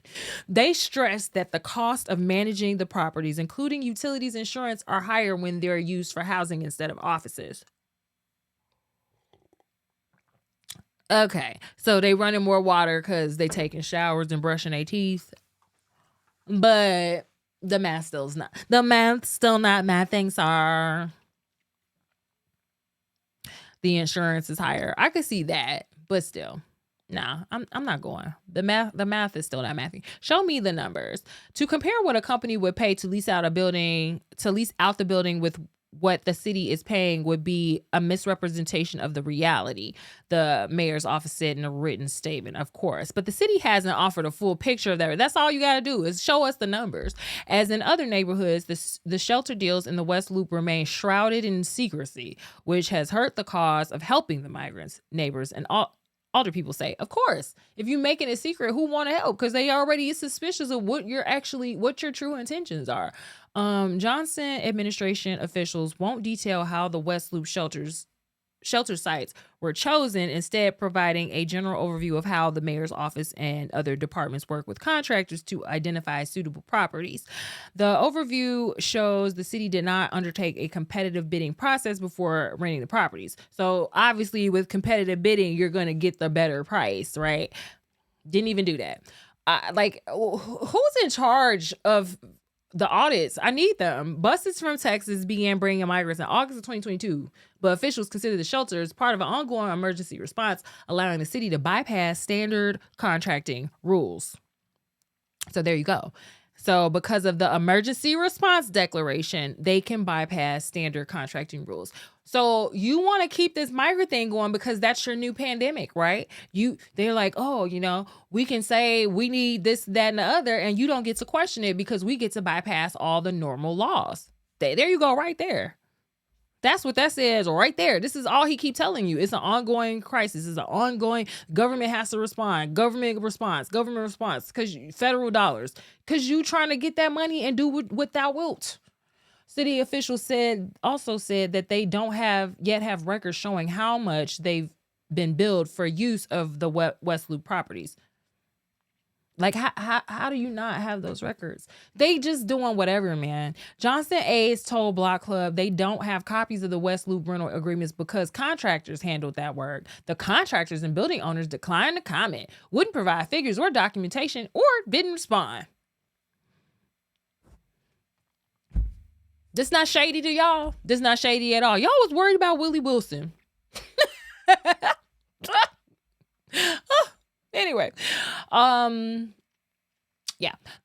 They stress that the cost of managing the properties, including utilities, insurance, are higher when they're used for housing instead of offices. Okay, so they running more water because they taking showers and brushing their teeth, but the math still not mathing, sir. The insurance is higher. I could see that, but still. Nah, I'm not going. The math is still not mathing. Show me the numbers. To compare what a company would pay to lease out the building with what the city is paying would be a misrepresentation of the reality, the mayor's office said in a written statement, of course. But the city hasn't offered a full picture of that. That's all you got to do is show us the numbers. As in other neighborhoods, the shelter deals in the West Loop remain shrouded in secrecy, which has hurt the cause of helping the migrants, neighbors, and older people say. Of course, if you're making it secret, who want to help? Because they already suspicious of what your true intentions are. Johnston administration officials won't detail how the West Loop shelter sites were chosen, instead providing a general overview of how the mayor's office and other departments work with contractors to identify suitable properties. The overview shows the city did not undertake a competitive bidding process before renting the properties. So obviously with competitive bidding, you're going to get the better price, right? Didn't even do that. Who's in charge of the audits? I need them. Buses from Texas began bringing migrants in August of 2022, but officials consider the shelter as part of an ongoing emergency response, allowing the city to bypass standard contracting rules. So there you go. So because of the emergency response declaration, they can bypass standard contracting rules. So you want to keep this migrant thing going because that's your new pandemic, right? They're like, oh, we can say we need this, that, and the other, and you don't get to question it because we get to bypass all the normal laws. There you go, right there. That's what that says right there. This is all he keep telling you. It's an ongoing crisis. It's an ongoing government has to respond. Government response, because federal dollars, because you trying to get that money and do what thou wilt. City officials also said that they don't have records showing how much they've been billed for use of the West Loop properties. Like, how do you not have those records? They just doing whatever, man. Johnston aides told Block Club they don't have copies of the West Loop rental agreements because contractors handled that work. The contractors and building owners declined to comment, wouldn't provide figures or documentation, or didn't respond. This not shady to y'all? This not shady at all. Y'all was worried about Willie Wilson. Anyway, the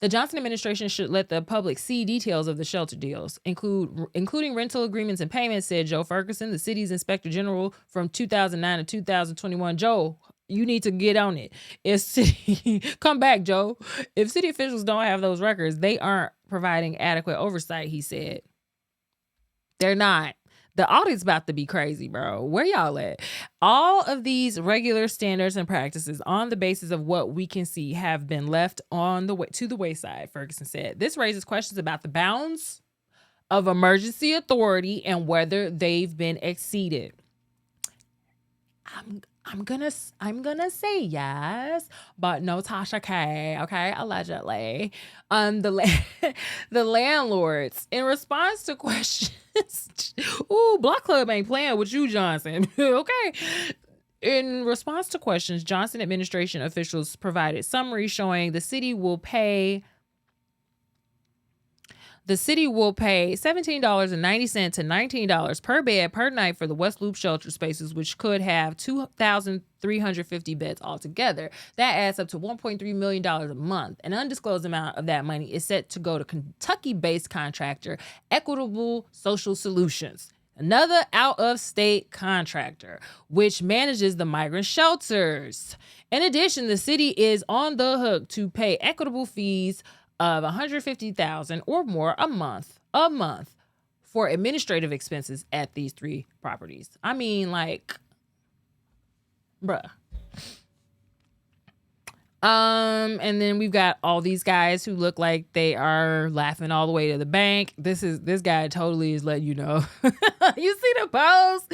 Johnston administration should let the public see details of the shelter deals, including rental agreements and payments, said Joe Ferguson, the city's inspector general from 2009 to 2021. Joe, you need to get on it. Come back, Joe. If city officials don't have those records, they aren't providing adequate oversight, he said. They're not. The audit's about to be crazy, bro. Where y'all at? All of these regular standards and practices on the basis of what we can see have been left on the way to the wayside, Ferguson said. This raises questions about the bounds of emergency authority and whether they've been exceeded. I'm gonna say yes, but no Tasha K. Okay, allegedly. The landlords, in response to questions. Ooh, Block Club ain't playing with you, Johnson. Okay. In response to questions, Johnston administration officials provided summaries showing the city will pay $17.90 to $19 per bed per night for the West Loop shelter spaces, which could have 2,350 beds altogether. That adds up to $1.3 million a month. An undisclosed amount of that money is set to go to Kentucky-based contractor Equitable Social Solutions, another out-of-state contractor, which manages the migrant shelters. In addition, the city is on the hook to pay equitable fees of $150,000 or more a month for administrative expenses at these three properties. I mean, like, bruh. And then we've got all these guys who look like they are laughing all the way to the bank. This guy totally is letting you know. You see the post?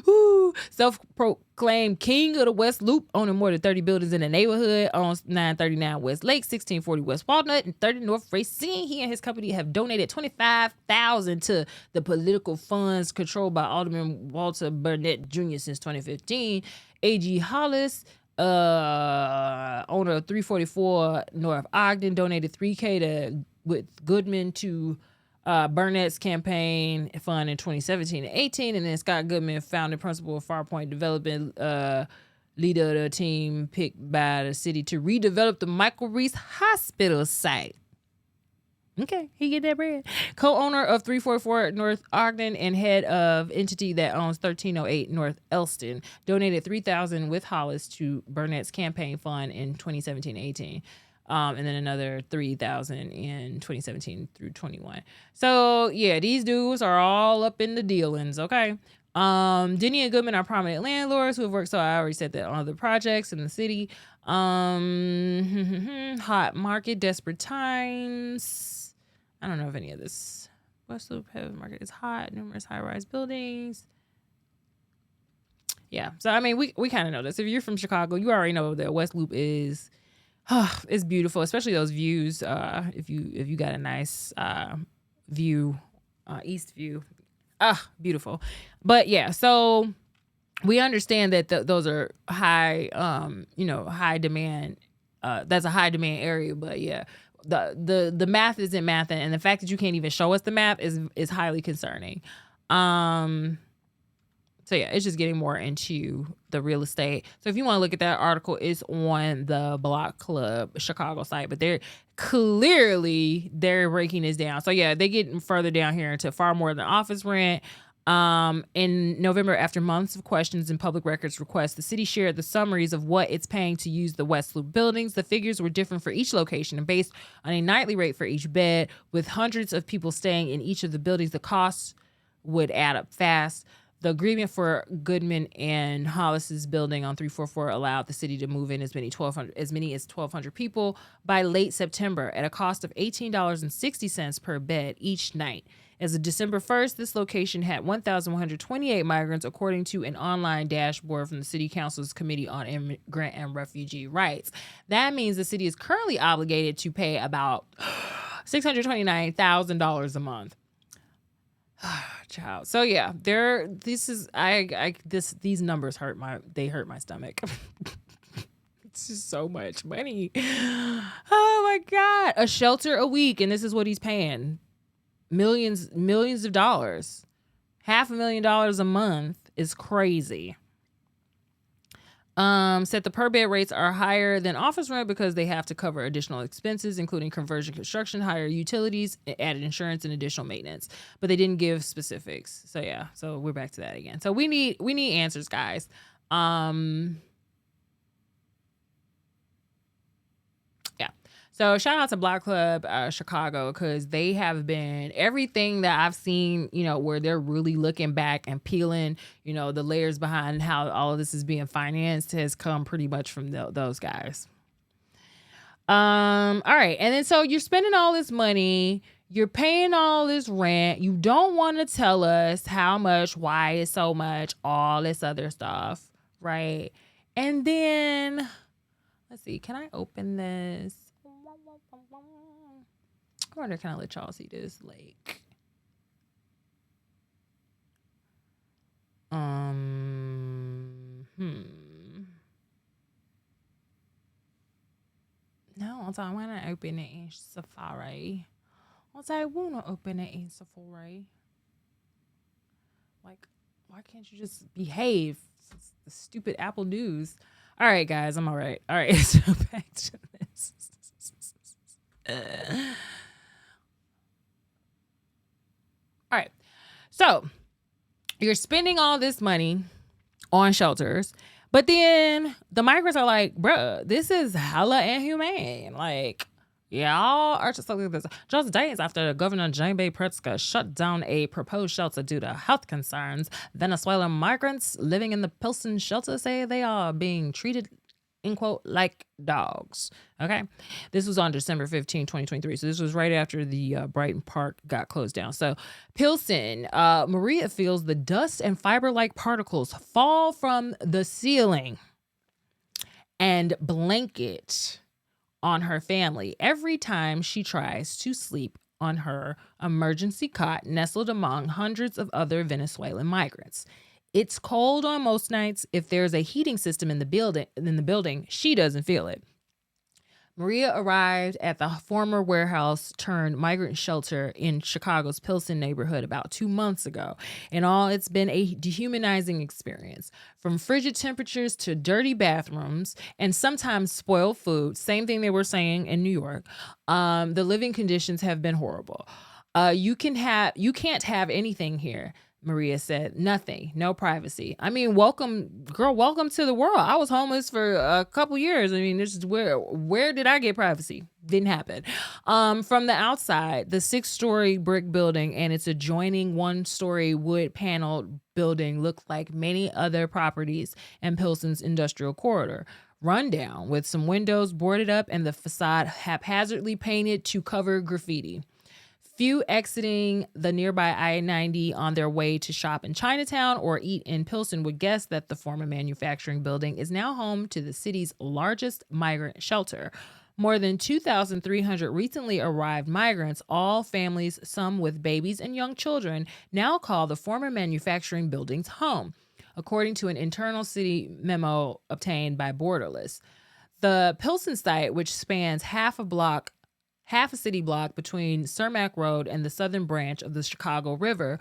Woo. Self-proclaimed king of the West Loop, owning more than 30 buildings in the neighborhood, owns 939 West Lake, 1640 West Walnut, and 30 North Racine. He and his company have donated $25,000 to the political funds controlled by Alderman Walter Burnett Jr. since 2015. A.G. Hollis, owner of 344 North Ogden, donated $3K with Goodman to Burnett's campaign fund in 2017 and 18. And then Scott Goodman, founding principal of Farpoint Development, leader of the team picked by the city to redevelop the Michael Reese Hospital site. Okay, he get that bread. Co-owner of 344 North Ogden and head of entity that owns 1308 North Elston donated $3,000 with Hollis to Burnett's campaign fund in 2017-18. And then another $3,000 in 2017 through 21. So yeah, these dudes are all up in the dealings. Okay. Denny and Goodman are prominent landlords who have worked. So I already said that on other projects in the city. Hot market, desperate times. I don't know if any of this. West Loop market is hot. Numerous high-rise buildings. Yeah. So I mean, we kind of know this. If you're from Chicago, you already know that West Loop is. It's beautiful, especially those views. If you got a nice view, east view, beautiful. But yeah, so we understand that those are high, high demand. That's a high demand area. But yeah, the math isn't math, and the fact that you can't even show us the math is highly concerning. So yeah, it's just getting more into the real estate. So if you want to look at that article, it's on the Block Club Chicago site, but they're breaking this down. So yeah, they get further down here into far more than office rent. In November, after months of questions and public records requests, the city shared the summaries of what it's paying to use the West Loop buildings. The figures were different for each location and based on a nightly rate for each bed. With hundreds of people staying in each of the buildings, the costs would add up fast. The agreement for Goodman and Hollis's building on 344 allowed the city to move in as many as 1,200 people by late September at a cost of $18.60 per bed each night. As of December 1st, this location had 1,128 migrants, according to an online dashboard from the City Council's Committee on Immigrant and Refugee Rights. That means the city is currently obligated to pay about $629,000 a month. Child. So yeah, these numbers hurt my stomach. It's just so much money. Oh my God. A shelter a week, and this is what he's paying. Millions of dollars. $500,000 a month is crazy. Said the per bed rates are higher than office rent because they have to cover additional expenses, including conversion, construction, higher utilities, added insurance, and additional maintenance. But they didn't give specifics. So yeah, so we're back to that again. So we need answers, guys. Yeah. So shout out to Block Club Chicago, because they have been everything that I've seen, where they're really looking back and peeling, the layers behind how all of this is being financed has come pretty much from those guys. All right. And then so you're spending all this money, you're paying all this rent. You don't want to tell us how much, why it's so much, all this other stuff. Right. And then let's see, can I open this? I wonder, can I let y'all see this? Like, no, I want to open it in Safari. I want to open it in Safari. Like, why can't you just behave? It's the stupid Apple News. All right, guys, I'm all right. All right, so back to this. All right. So you're spending all this money on shelters, but then the migrants are like, bruh, this is hella inhumane. Like, y'all are just like this. Just days after Governor Greg Pritzker shut down a proposed shelter due to health concerns, Venezuelan migrants living in the Pilsen shelter say they are being treated, in quote, like dogs. Okay. This was on December 15, 2023. So this was right after the Brighton Park got closed down. So Pilsen, Maria feels the dust and fiber-like particles fall from the ceiling and blanket on her family every time she tries to sleep on her emergency cot nestled among hundreds of other Venezuelan migrants. It's cold on most nights. If there's a heating system in the building, she doesn't feel it. Maria arrived at the former warehouse turned migrant shelter in Chicago's Pilsen neighborhood about 2 months ago. In all, it's been a dehumanizing experience. From frigid temperatures to dirty bathrooms and sometimes spoiled food, same thing they were saying in New York, the living conditions have been horrible. You can't have anything here, Maria said. Nothing, no privacy. I mean, welcome to the world. I was homeless for a couple years. I mean, this is where did I get privacy? Didn't happen. From the outside, the 6-story brick building and its adjoining 1-story wood paneled building looked like many other properties in Pilsen's industrial corridor. Rundown, with some windows boarded up and the facade haphazardly painted to cover graffiti. Few exiting the nearby I-90 on their way to shop in Chinatown or eat in Pilsen would guess that the former manufacturing building is now home to the city's largest migrant shelter. More than 2,300 recently arrived migrants, all families, some with babies and young children, now call the former manufacturing buildings home, according to an internal city memo obtained by Borderless. The Pilsen site, which spans half a city block between Cermak Road and the southern branch of the Chicago River,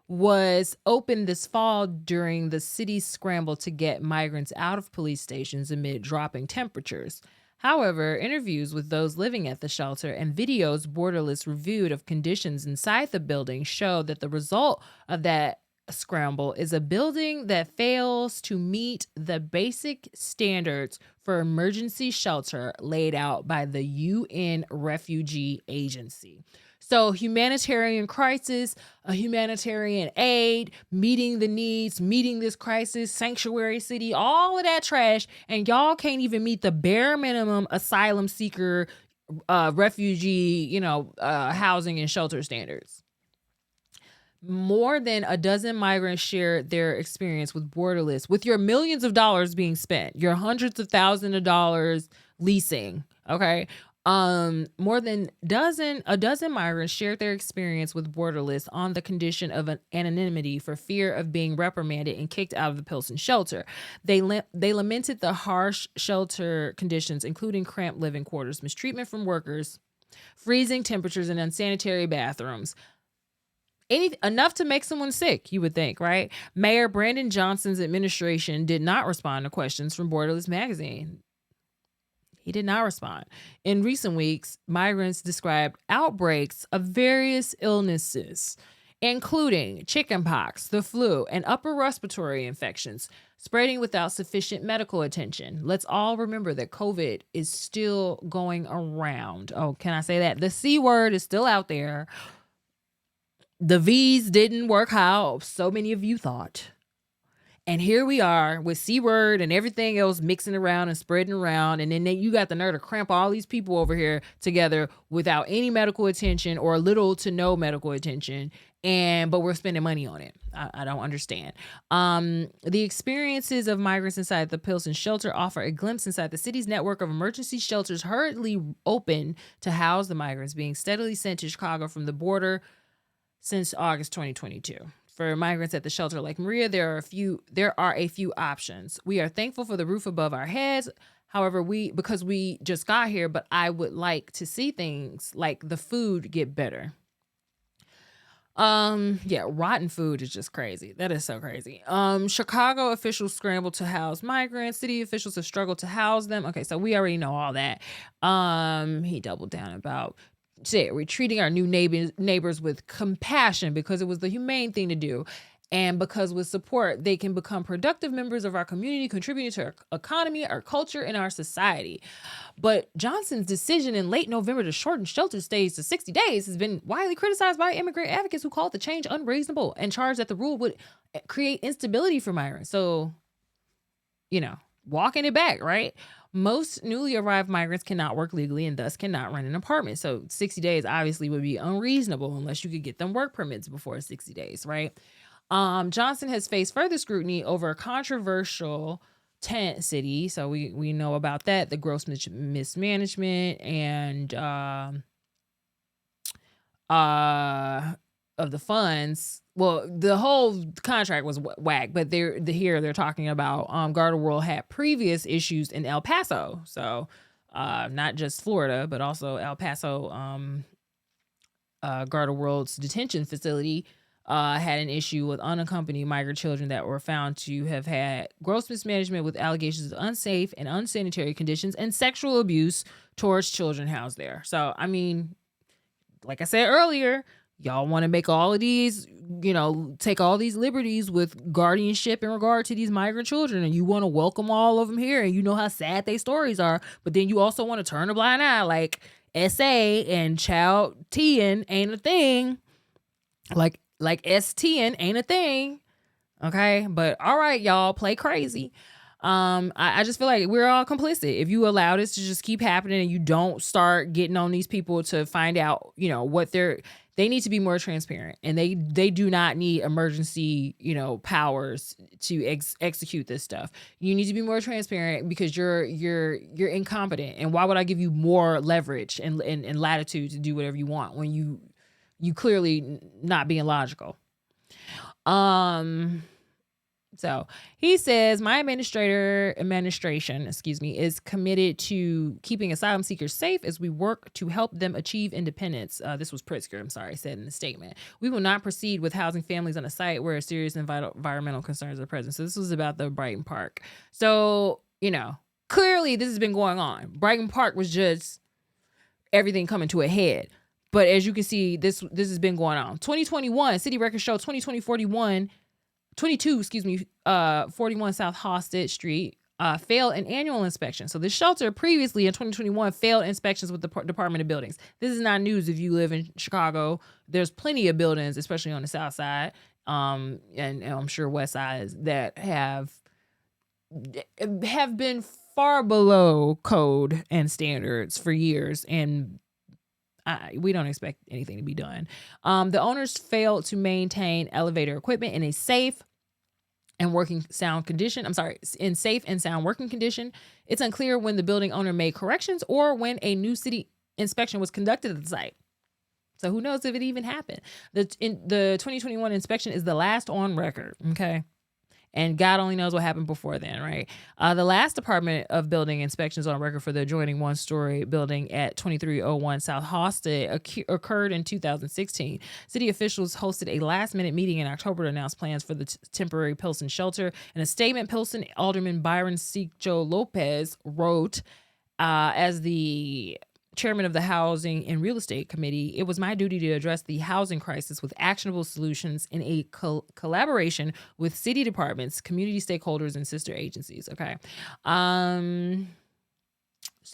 was opened this fall during the city's scramble to get migrants out of police stations amid dropping temperatures. However, interviews with those living at the shelter and videos Borderless reviewed of conditions inside the building show that the result of that scramble is a building that fails to meet the basic standards for emergency shelter laid out by the UN Refugee Agency. So humanitarian crisis, a humanitarian aid, meeting the needs, meeting this crisis, sanctuary city, all of that trash, and y'all can't even meet the bare minimum asylum seeker, refugee, housing and shelter standards. More than a dozen migrants shared their experience with Borderless, with your millions of dollars being spent, your hundreds of thousands of dollars leasing, okay? More than a dozen migrants shared their experience with Borderless on the condition of anonymity for fear of being reprimanded and kicked out of the Pilsen shelter. They lamented the harsh shelter conditions, including cramped living quarters, mistreatment from workers, freezing temperatures, and unsanitary bathrooms. Enough to make someone sick, you would think, right? Mayor Johnston's administration did not respond to questions from Borderless magazine. He did not respond. In recent weeks, migrants described outbreaks of various illnesses, including chickenpox, the flu, and upper respiratory infections, spreading without sufficient medical attention. Let's all remember that COVID is still going around. Oh, can I say that? The C word is still out there. The V's didn't work how so many of you thought. And here we are with C-word and everything else mixing around and spreading around. And then you got the nerve to cramp all these people over here together without any medical attention or little to no medical attention. But we're spending money on it. I don't understand. The experiences of migrants inside the Pilsen shelter offer a glimpse inside the city's network of emergency shelters hurriedly open to house the migrants being steadily sent to Chicago from the border since August 2022. For migrants at the shelter like Maria, there are a few options. We are thankful for the roof above our heads. However, because we just got here, but I would like to see things like the food get better. Rotten food is just crazy. That is so crazy. Chicago officials scrambled to house migrants. City officials have struggled to house them. Okay, so we already know all that. He doubled down about we're treating our new neighbors with compassion because it was the humane thing to do. And because with support, they can become productive members of our community, contributing to our economy, our culture, and our society. But Johnston's decision in late November to shorten shelter stays to 60 days has been widely criticized by immigrant advocates who called the change unreasonable and charged that the rule would create instability for migrants. So, walking it back, right? Most newly arrived migrants cannot work legally and thus cannot rent an apartment. So 60 days obviously would be unreasonable unless you could get them work permits before 60 days, right? Johnston has faced further scrutiny over a controversial tent city. So we know about that, the gross mismanagement and of the funds. Well, the whole contract was whack, but they're talking about Garda World had previous issues in El Paso. So not just Florida, but also El Paso Garter World's detention facility had an issue with unaccompanied migrant children that were found to have had gross mismanagement with allegations of unsafe and unsanitary conditions and sexual abuse towards children housed there. So, I mean, like I said earlier, y'all want to make all of these, take all these liberties with guardianship in regard to these migrant children, and you want to welcome all of them here, and you know how sad their stories are, but then you also want to turn a blind eye like SA and child T'ing ain't a thing. Like STing ain't a thing. Okay. But all right, y'all, play crazy. I just feel like we're all complicit. If you allow this to just keep happening and you don't start getting on these people to find out, what they need to be more transparent, and they do not need emergency, powers to execute this stuff. You need to be more transparent because you're incompetent. And why would I give you more leverage and latitude to do whatever you want when you clearly not being logical? So he says, my administration, is committed to keeping asylum seekers safe as we work to help them achieve independence. This was Pritzker, said in the statement. We will not proceed with housing families on a site where serious environmental concerns are present. So this was about the Brighton Park. So, clearly this has been going on. Brighton Park was just everything coming to a head. But as you can see, this has been going on. 2021, city records show 22, 41 South Hosted Street failed an annual inspection. So the shelter previously in 2021 failed inspections with the Department of Buildings. This is not news if you live in Chicago. There's plenty of buildings, especially on the south side, and I'm sure west sides, that have been far below code and standards for years, and we don't expect anything to be done. The owners failed to maintain elevator equipment in a safe and sound working condition. It's unclear when the building owner made corrections or when a new city inspection was conducted at the site. So who knows if it even happened. The 2021 inspection is the last on record, okay? And God only knows what happened before then, right? The last Department of Building inspections on record for the adjoining one-story building at 2301 South Hosted occurred in 2016. City officials hosted a last-minute meeting in October to announce plans for the temporary Pilsen shelter. In a statement, Pilsen Alderman Byron Cicho Lopez wrote, as the chairman of the Housing and Real Estate Committee, it was my duty to address the housing crisis with actionable solutions in a collaboration with city departments, community stakeholders, and sister agencies. Okay. So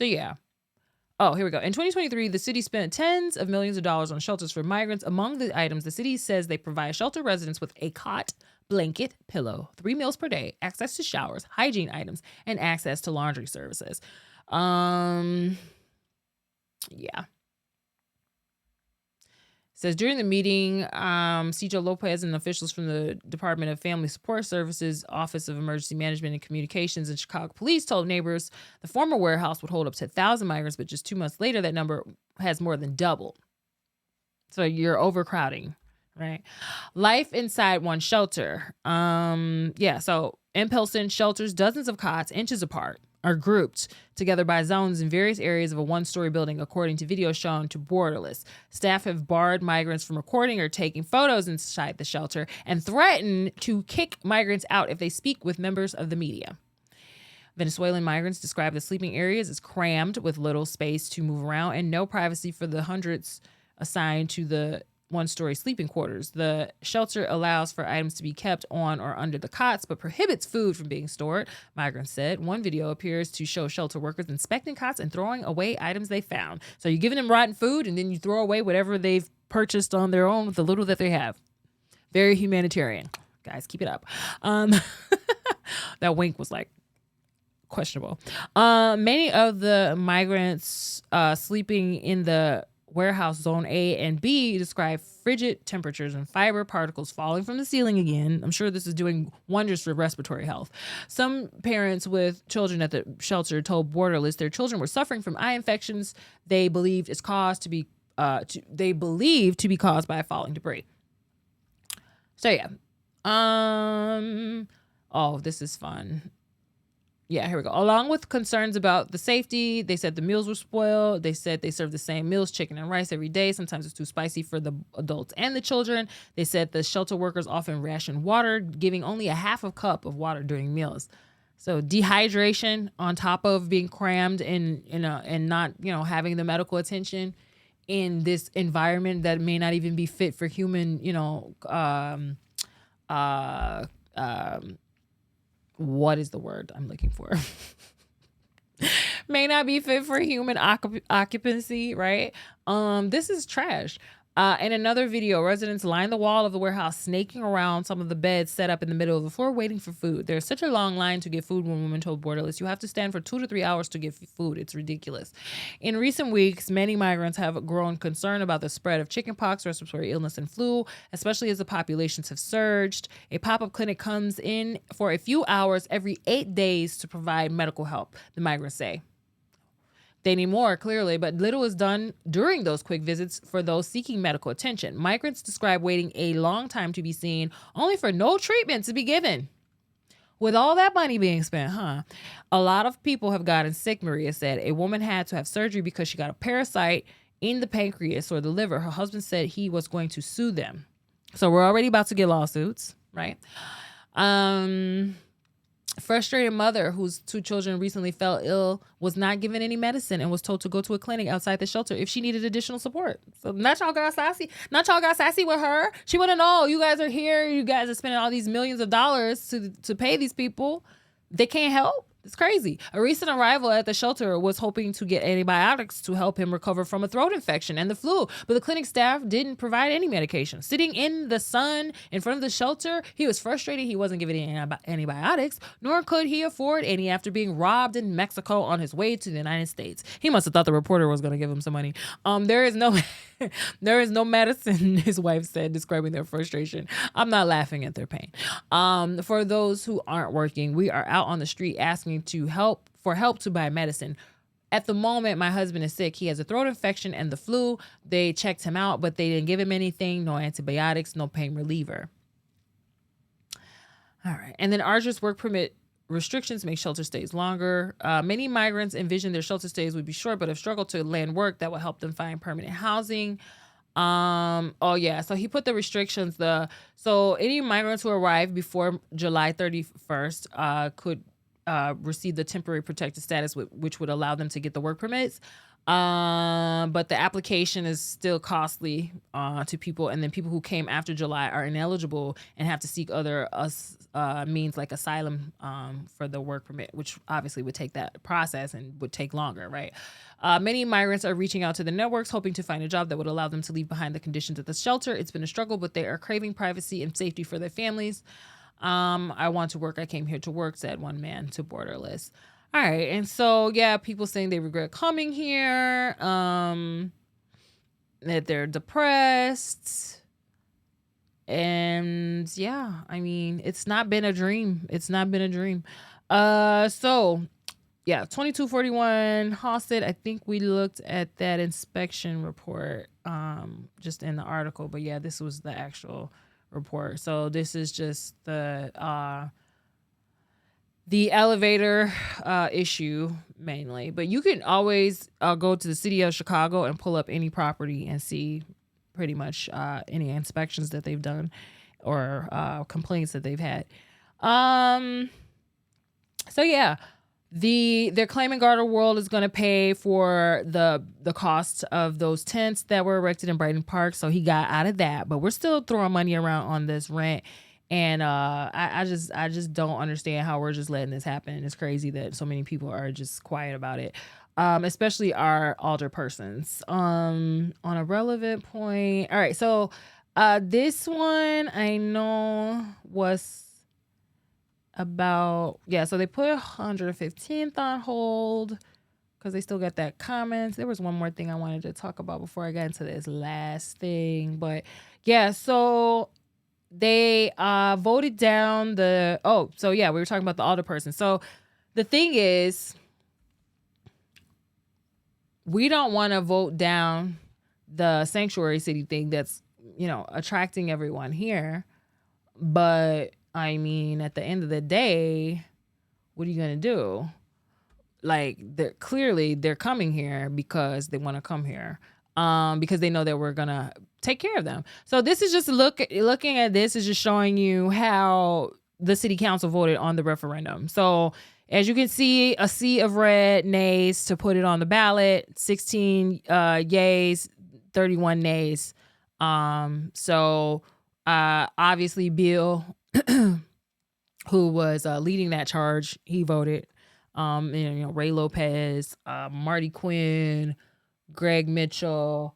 yeah. Oh, here we go. In 2023, the city spent tens of millions of dollars on shelters for migrants. Among the items, the city says they provide shelter residents with a cot, blanket, pillow, 3 meals per day, access to showers, hygiene items, and access to laundry services. Yeah. Says during the meeting, Cicho Lopez and officials from the Department of Family Support Services, Office of Emergency Management and Communications, and Chicago Police told neighbors the former warehouse would hold up to 1,000 migrants, but just 2 months later, that number has more than doubled. So you're overcrowding, right? Life inside one shelter. So in Pilsen, shelters, dozens of cots, inches apart, are grouped together by zones in various areas of a one-story building, according to videos shown to Borderless. Staff have barred migrants from recording or taking photos inside the shelter and threaten to kick migrants out if they speak with members of the media. Venezuelan migrants describe the sleeping areas as crammed with little space to move around and no privacy for the hundreds assigned to the one-story sleeping quarters. The shelter allows for items to be kept on or under the cots, but prohibits food from being stored, migrants said. One video appears to show shelter workers inspecting cots and throwing away items they found. So you're giving them rotten food, and then you throw away whatever they've purchased on their own with the little that they have. Very humanitarian. Guys, keep it up. That wink was like questionable. Many of the migrants sleeping in the warehouse zone A and B describe frigid temperatures and fiber particles falling from the ceiling again. I'm sure this is doing wonders for respiratory health. Some parents with children at the shelter told Borderless their children were suffering from eye infections they believed to be caused by falling debris. So yeah. Oh, this is fun. Yeah, here we go. Along with concerns about the safety, they said the meals were spoiled. They said they serve the same meals, chicken and rice every day. Sometimes it's too spicy for the adults and the children. They said the shelter workers often ration water, giving only a half a cup of water during meals. So dehydration on top of being crammed and not, having the medical attention in this environment that may not even be fit for human, what is the word I'm looking for? May not be fit for human occupancy, right? This is trash. In another video, residents line the wall of the warehouse, snaking around some of the beds set up in the middle of the floor, waiting for food. There's such a long line to get food, one woman told Borderless. You have to stand for 2 to 3 hours to get food. It's ridiculous. In recent weeks, many migrants have grown concerned about the spread of chickenpox, respiratory illness, and flu, especially as the populations have surged. A pop-up clinic comes in for a few hours every 8 days to provide medical help, the migrants say. They need more, clearly, but little is done during those quick visits for those seeking medical attention. Migrants describe waiting a long time to be seen, only for no treatment to be given. With all that money being spent, a lot of people have gotten sick, Maria said. A woman had to have surgery because she got a parasite in the pancreas or the liver. Her husband said he was going to sue them. So we're already about to get lawsuits, right? Frustrated mother whose 2 children recently fell ill was not given any medicine and was told to go to a clinic outside the shelter if she needed additional support. So not y'all got sassy with her. She wouldn't know. You guys are here. You guys are spending all these millions of dollars to pay these people. They can't help. It's crazy. A recent arrival at the shelter was hoping to get antibiotics to help him recover from a throat infection and the flu, but the clinic staff didn't provide any medication. Sitting in the sun in front of the shelter, he was frustrated he wasn't given any antibiotics, nor could he afford any after being robbed in Mexico on his way to the United States. He must have thought the reporter was going to give him some money. There is no medicine, his wife said, describing their frustration. I'm not laughing at their pain. For those who aren't working, we are out on the street asking for help to buy medicine. At the moment, my husband is sick. He has a throat infection and the flu. They checked him out, but they didn't give him anything. No antibiotics, no pain reliever. All right. And then arduous work permit restrictions make shelter stays longer. Many migrants envision their shelter stays would be short, but have struggled to land work that will help them find permanent housing. So he put the restrictions. So any migrants who arrive before July 31st could receive the temporary protected status, which would allow them to get the work permits. But the application is still costly to people, and then people who came after July are ineligible and have to seek other means like asylum for the work permit, which obviously would take that process and would take longer, right? Many migrants are reaching out to the networks, hoping to find a job that would allow them to leave behind the conditions at the shelter. It's been a struggle, but they are craving privacy and safety for their families. I want to work. I came here to work, said one man to Borderless. All right. And so, people saying they regret coming here, that they're depressed. And it's not been a dream. 2241 Halstead. I think we looked at that inspection report just in the article. But this was the actual report. So this is just the elevator issue mainly, but you can always go to the city of Chicago and pull up any property and see pretty much any inspections that they've done or complaints that they've had. They're claiming Garter World is going to pay for the cost of those tents that were erected in Brighton Park, so he got out of that. But we're still throwing money around on this rent. And I just don't understand how we're just letting this happen. It's crazy that so many people are just quiet about it, especially our alderpersons. On a relevant point, all right. So this one I know was about So they put 115th on hold because they still got that comments. There was one more thing I wanted to talk about before I got into this last thing, but so. They voted down we were talking about the alderperson. So the thing is, we don't want to vote down the sanctuary city thing that's, attracting everyone here. But, at the end of the day, what are you going to do? Like, they're coming here because they want to come here, because they know that we're going to take care of them. So this is just looking at this is just showing you how the city council voted on the referendum. So as you can see, a sea of red nays to put it on the ballot, 16 yays, 31 nays. So obviously Bill, who was leading that charge, he voted. And, Ray Lopez, Marty Quinn, Greg Mitchell,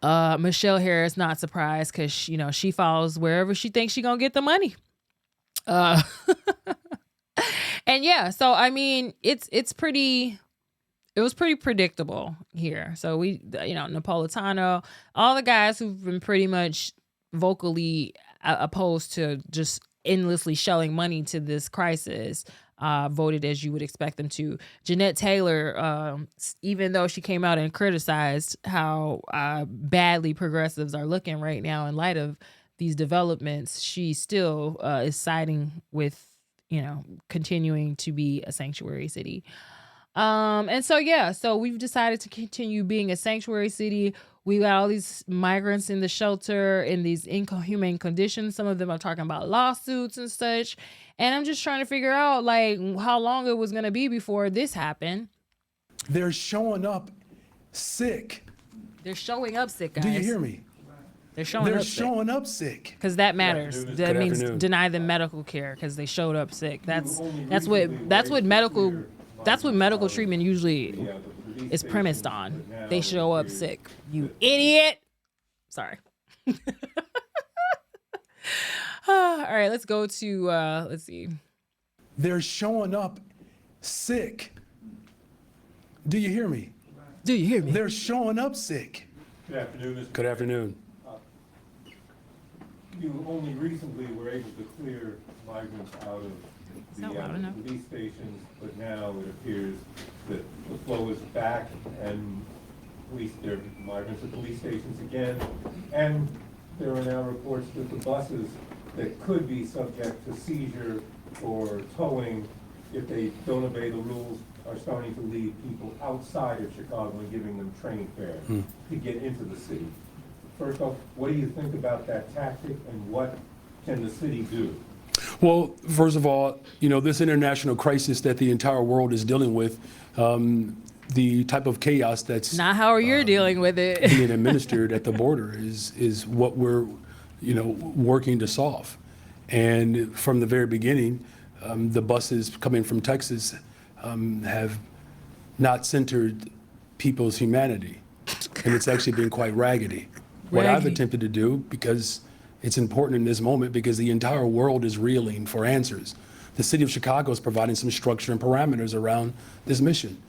Michelle Harris, not surprised because she follows wherever she thinks she's gonna get the money. And yeah, so I mean, it was pretty predictable here. So we, Napolitano, all the guys who've been pretty much vocally opposed to just endlessly shelling money to this crisis, voted as you would expect them to. Jeanette Taylor, even though she came out and criticized how badly progressives are looking right now in light of these developments, she still is siding with, continuing to be a sanctuary city. And so we've decided to continue being a sanctuary city. We got all these migrants in the shelter in these inhumane conditions. Some of them are talking about lawsuits and such. And I'm just trying to figure out how long it was going to be before this happened. They're showing up sick. They're showing up sick, guys. Do you hear me? They're showing up sick. Because that matters. That means deny them medical care because they showed up sick. That's what medical treatment usually is premised on. They show up sick. You idiot. Sorry. All right, let's go to, let's see. They're showing up sick. Do you hear me? Do you hear me? They're showing up sick. Good afternoon, Mr. Good afternoon. You only recently were able to clear migrants out of the police stations, but now it appears that the flow is back and there are migrants at police stations again. And there are now reports that the buses that could be subject to seizure or towing if they don't obey the rules are starting to lead people outside of Chicago and giving them train fare to get into the city. First off, what do you think about that tactic and what can the city do? Well, first of all, this international crisis that the entire world is dealing with, the type of chaos that's not how you're dealing with it being administered at the border is what we're, working to solve. And from the very beginning, the buses coming from Texas have not centered people's humanity, and it's actually been quite raggedy. What I've attempted to do, because it's important in this moment, because the entire world is reeling for answers. The city of Chicago is providing some structure and parameters around this mission.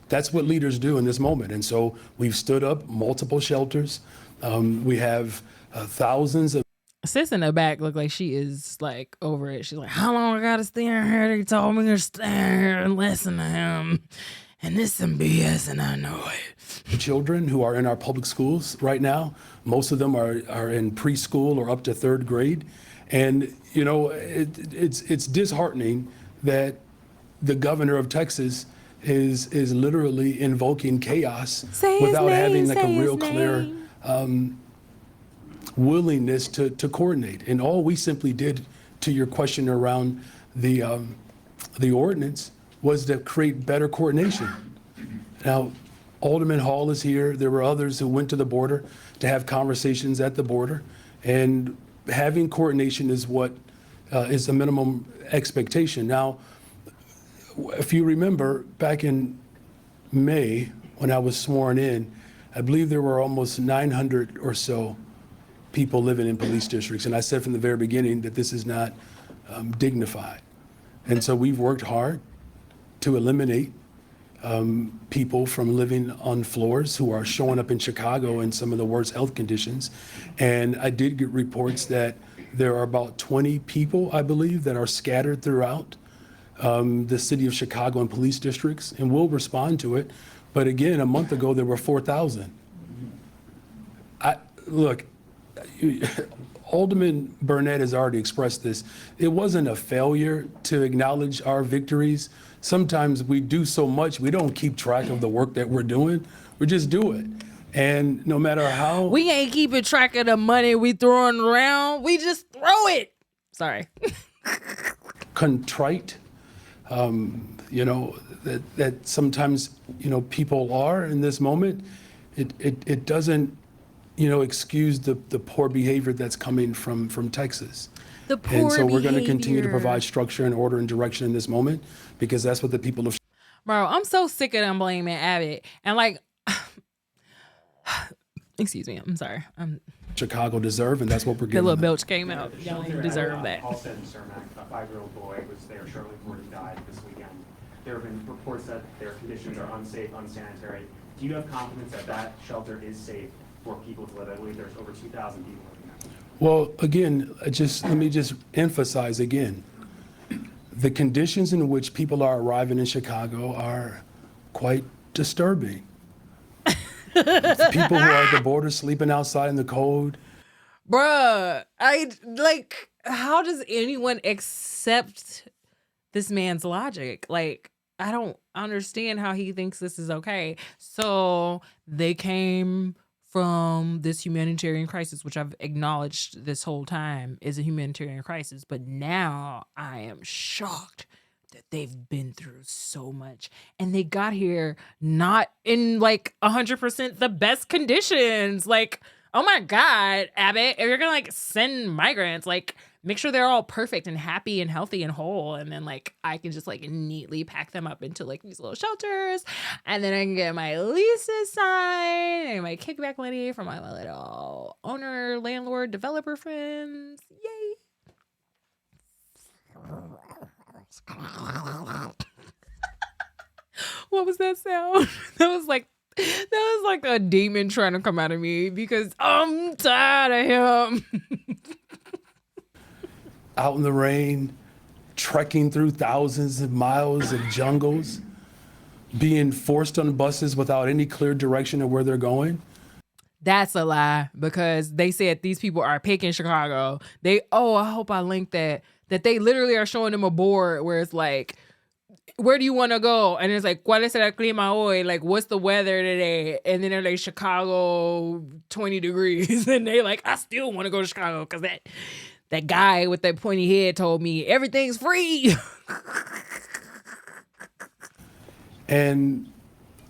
That's what leaders do in this moment. And so we've stood up multiple shelters. We have thousands of. Sis in the back look like she is over it. She's like, how long I gotta stay in here? They told me to stay here and listen to him. And this some BS, and I know it. Children who are in our public schools right now, most of them are in preschool or up to third grade. And, it's disheartening that the governor of Texas is literally invoking chaos without having a real clear willingness to coordinate. And all we simply did, to your question around the ordinance, was to create better coordination. Now, Alderman Hall is here. There were others who went to the border to have conversations at the border. And having coordination is what is a minimum expectation. Now, if you remember, back in May, when I was sworn in, I believe there were almost 900 or so people living in police districts. And I said from the very beginning that this is not dignified. And so we've worked hard to eliminate people from living on floors who are showing up in Chicago in some of the worst health conditions. And I did get reports that there are about 20 people, I believe, that are scattered throughout the city of Chicago and police districts, and we'll respond to it. But again, a month ago, there were 4,000. Look, Alderman Burnett has already expressed this. It wasn't a failure to acknowledge our victories. Sometimes we do so much, we don't keep track of the work that we're doing. We just do it. And no matter how... We ain't keeping track of the money we throwing around. We just throw it. Sorry. Contrite, that sometimes, people are in this moment. It doesn't, excuse the poor behavior that's coming from Texas. The poor And so we're going to behavior. continue to provide structure and order and direction in this moment because that's what the people of... Bro, I'm so sick of them blaming Abbott. And excuse me, I'm sorry. Chicago deserve, and that's what we're The getting. little belch came out. Y'all ain't deserve that. Hall said in Cermak, a 5-year-old boy was there shortly before he died this weekend. There have been reports that their conditions are unsafe, unsanitary. Do you have confidence that that shelter is safe for people to live? I believe there's over 2,000 people living there. Well, again, let me just emphasize again, the conditions in which people are arriving in Chicago are quite disturbing. People who are at the border sleeping outside in the cold. Bruh, how does anyone accept this man's logic? I don't understand how he thinks this is okay. So they came from this humanitarian crisis, which I've acknowledged this whole time is a humanitarian crisis. But now I am shocked that they've been through so much and they got here not in 100% the best conditions. Oh my God, Abbott, if you're gonna send migrants, make sure they're all perfect and happy and healthy and whole. And then I can just neatly pack them up into these little shelters. And then I can get my leases signed and my kickback money from my little owner, landlord, developer friends. Yay. What was that sound? That was like a demon trying to come out of me because I'm tired of him. Out in the rain, trekking through thousands of miles of jungles, being forced on buses without any clear direction of where they're going. That's a lie because they said these people are picking Chicago. I hope I linked that they literally are showing them a board where it's where do you want to go? And it's ¿cuál es el clima hoy? What's the weather today? And then they're Chicago, 20 degrees. And they I still want to go to Chicago because that guy with that pointy head told me everything's free. And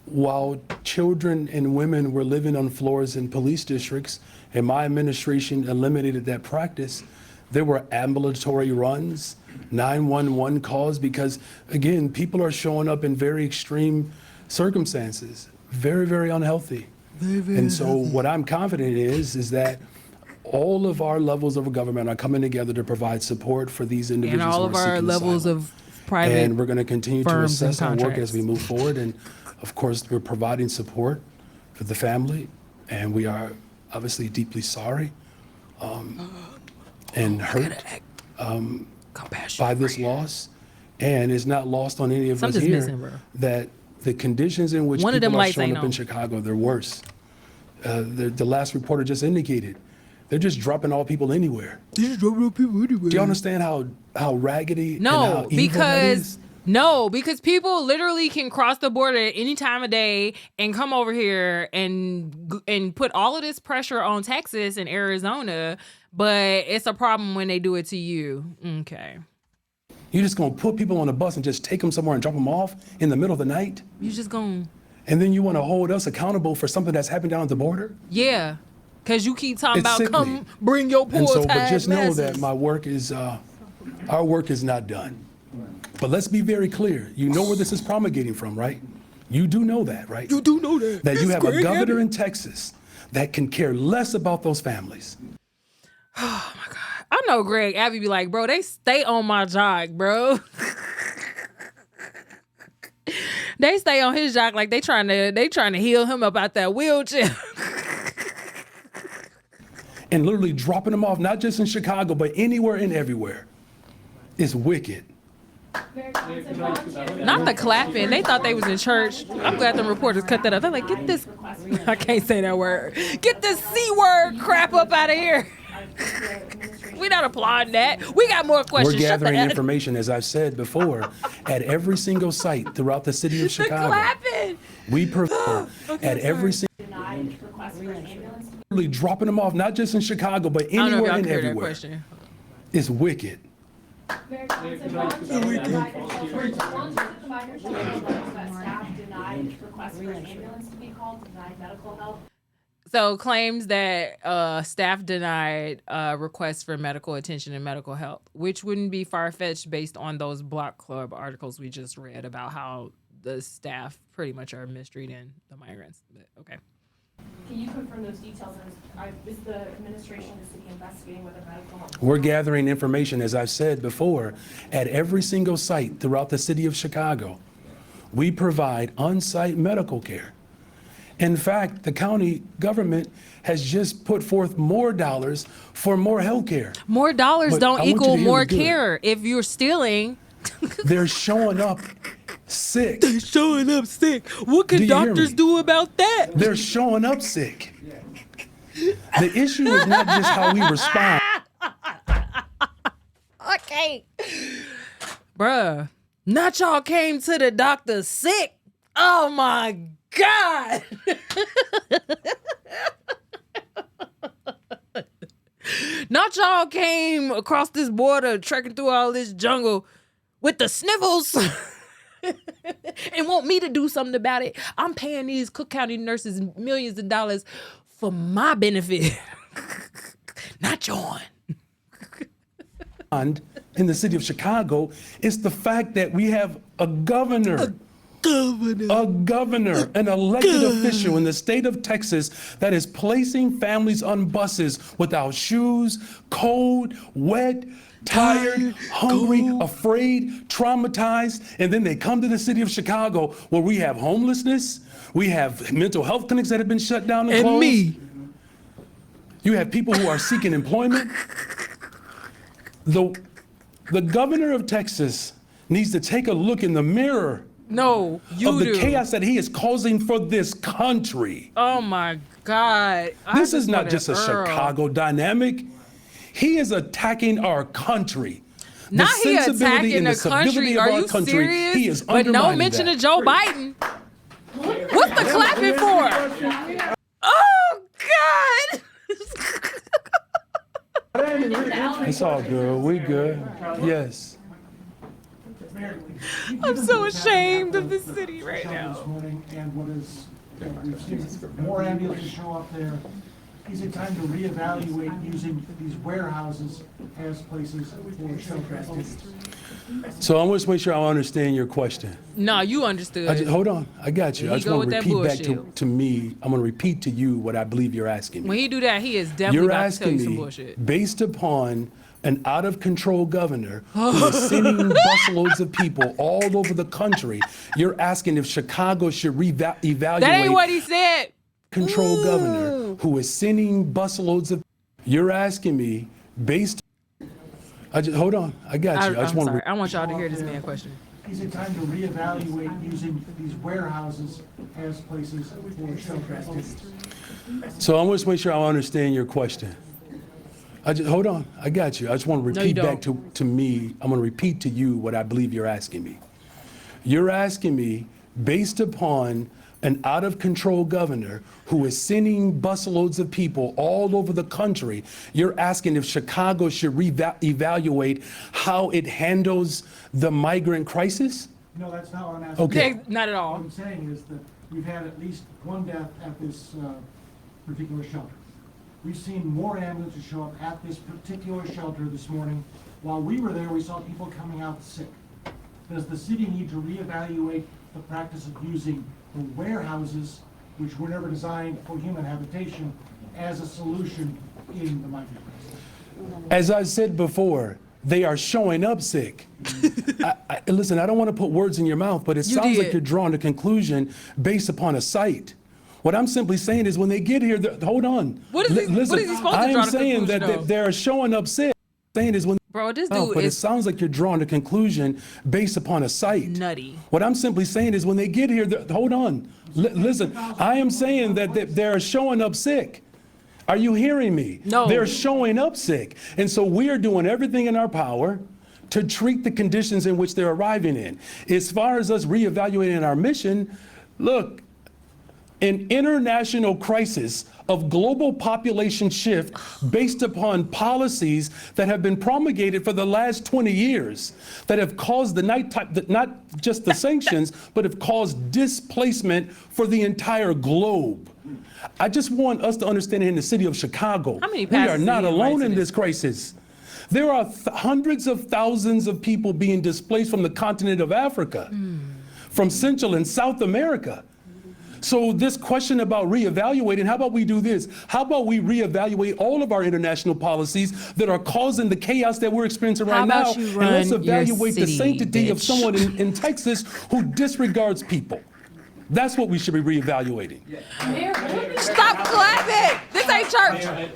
while children and women were living on floors in police districts, and my administration eliminated that practice, there were ambulatory runs, 911 calls, because again, people are showing up in very extreme circumstances, very, very unhealthy. And so what I'm confident is that all of our levels of government are coming together to provide support for these individuals. And all of our levels of private and we're going to continue to assess our work as we move forward. And of course, we're providing support for the family. And we are obviously deeply sorry and hurt by this loss. And it's not lost on any of us here that the conditions in which people are showing up in Chicago, they're worse. The last reporter just indicated, they're just dropping all people anywhere. Do you understand how raggedy and how evil that is? No, because people literally can cross the border at any time of day and come over here and put all of this pressure on Texas and Arizona, but it's a problem when they do it to you. Okay. You're just going to put people on a bus and just take them somewhere and drop them off in the middle of the night? You just going to... And then you want to hold us accountable for something that's happened down at the border? Yeah, because you keep talking It's about sickening. come bring your poor But just know masses. that my work is, our work is not done. But let's be very clear. You know where this is promulgating from, right? You do know that, right? You do know that. That you have Greg a governor Abbott. in Texas that can care less about those families. Oh my God. I know Greg Abbott be like, bro, they stay on my jock, bro. They stay on his jock like they trying to heal him up out that wheelchair. And literally dropping them off, not just in Chicago, but anywhere and everywhere. It's wicked. Not the clapping. They thought they was in church. I'm glad the reporters cut that up. They're like, get this, I can't say that word. Get this C word crap up out of here. We're not applauding that. We got more questions. We're gathering information, as I've said before, at every single site throughout the city of Chicago. The clapping. We provide at every single dropping them off, not just in Chicago, but anywhere and everywhere. It's wicked. So claims that staff denied requests for medical attention and medical help, which wouldn't be far-fetched based on those Block Club articles we just read about how the staff pretty much are mistreating the migrants. But, okay. Can you confirm those details? Is the administration of the city investigating whether medical help? We're gathering information, as I've said before, at every single site throughout the city of Chicago. We provide on-site medical care. In fact, the county government has just put forth more dollars for more health care. More dollars don't equal more care. If you're stealing. They're showing up sick. They're showing up sick. What can doctors do about that? They're showing up sick. The issue is not just how we respond. Okay. Bruh, not y'all came to the doctor sick. Oh my God. Not y'all came across this border, trekking through all this jungle with the sniffles and want me to do something about it. I'm paying these Cook County nurses millions of dollars for my benefit, not yours. In the city of Chicago, it's the fact that we have a governor, an elected official in the state of Texas that is placing families on buses without shoes, cold, wet, tired, hungry, afraid, traumatized, and then they come to the city of Chicago where we have homelessness, we have mental health clinics that have been shut down and closed. Me. You have people who are seeking employment. The governor of Texas needs to take a look in the mirror of the chaos that he is causing for this country. Oh my God. This is not just a Chicago dynamic. He is attacking our country. Not he attacking the country. Are you serious? He is but no mention of Joe Biden. What's the clapping for? Oh God. It's all good. We good. Yes. I'm so ashamed of the city right now. This morning, and what is we've seen more ambulances show up there. Is it time to reevaluate using these warehouses as places for shelter activities? So I want to make sure I understand your question. No, you understood. Hold on, I got you. I just want to repeat back to me. I'm going to repeat to you what I believe you're asking me. When he do that, he is definitely about to tell you some bullshit. You're asking me, based upon an out-of-control governor who is sending busloads of people all over the country, you're asking if Chicago should reevaluate. That ain't what he said. Control governor who is sending busloads of. You're asking me based. Hold on, I got you. I want y'all to hear this man question. Is it time to reevaluate using these warehouses as places for shelter activities? So I want to make sure I understand your question. Hold on, I got you. I just want to repeat back to me. I'm going to repeat to you what I believe you're asking me. You're asking me based upon an out-of-control governor who is sending busloads of people all over the country. You're asking if Chicago should reevaluate how it handles the migrant crisis? No, that's not what I'm asking. Okay. Not at all. What I'm saying is that we've had at least one death at this particular shelter. We've seen more ambulances show up at this particular shelter this morning. While we were there, we saw people coming out sick. Does the city need to reevaluate the practice of using the warehouses, which were never designed for human habitation, as a solution in the migrant crisis? As I said before, they are showing up sick. Listen, I don't want to put words in your mouth, but it sounds like you're drawing a conclusion based upon a site. What I'm simply saying is when they get here, hold on. What is he supposed to draw a conclusion I am saying that they're showing up sick. saying is when Bro, this dude but it is sounds like you're drawing a conclusion based upon a site. nutty. What I'm simply saying is when they get here, hold on, listen, I am saying that they're showing up sick. Are you hearing me? No. They're showing up sick. And so we are doing everything in our power to treat the conditions in which they're arriving in. As far as us reevaluating our mission, look, an international crisis of global population shift based upon policies that have been promulgated for the last 20 years that have caused not just the sanctions, but have caused displacement for the entire globe. I just want us to understand in the city of Chicago, How many we are not alone in this? this crisis. There are hundreds of thousands of people being displaced from the continent of Africa, from Central and South America. So this question about reevaluating, how about we do this? How about we reevaluate all of our international policies that are causing the chaos that we're experiencing right now? about you And run let's your evaluate the city, sanctity of bitch. someone in Texas who disregards people. That's what we should be reevaluating. Stop clapping. This ain't church. Mayor,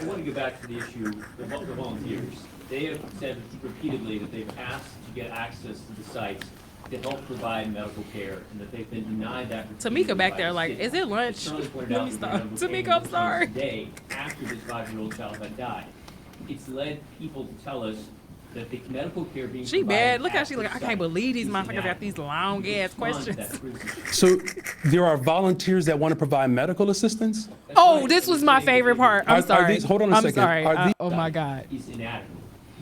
I want to go back to the issue of the volunteers. They have said repeatedly that they've asked to get access to the sites to help provide medical care, and that they've been denied that. Tamika back there like, is it lunch? Let me stop. Tamika, I'm sorry. Today, after this 5-year-old child had died, it's led people to tell us that the medical care being She provided bad. Look how at she the like, I site can't believe these is motherfuckers got inadequate. these long ass questions. So there are volunteers that want to provide medical assistance? Oh, this was my favorite part. I'm sorry. Hold on a second. I'm sorry. Are these- Oh my God. Is inadequate.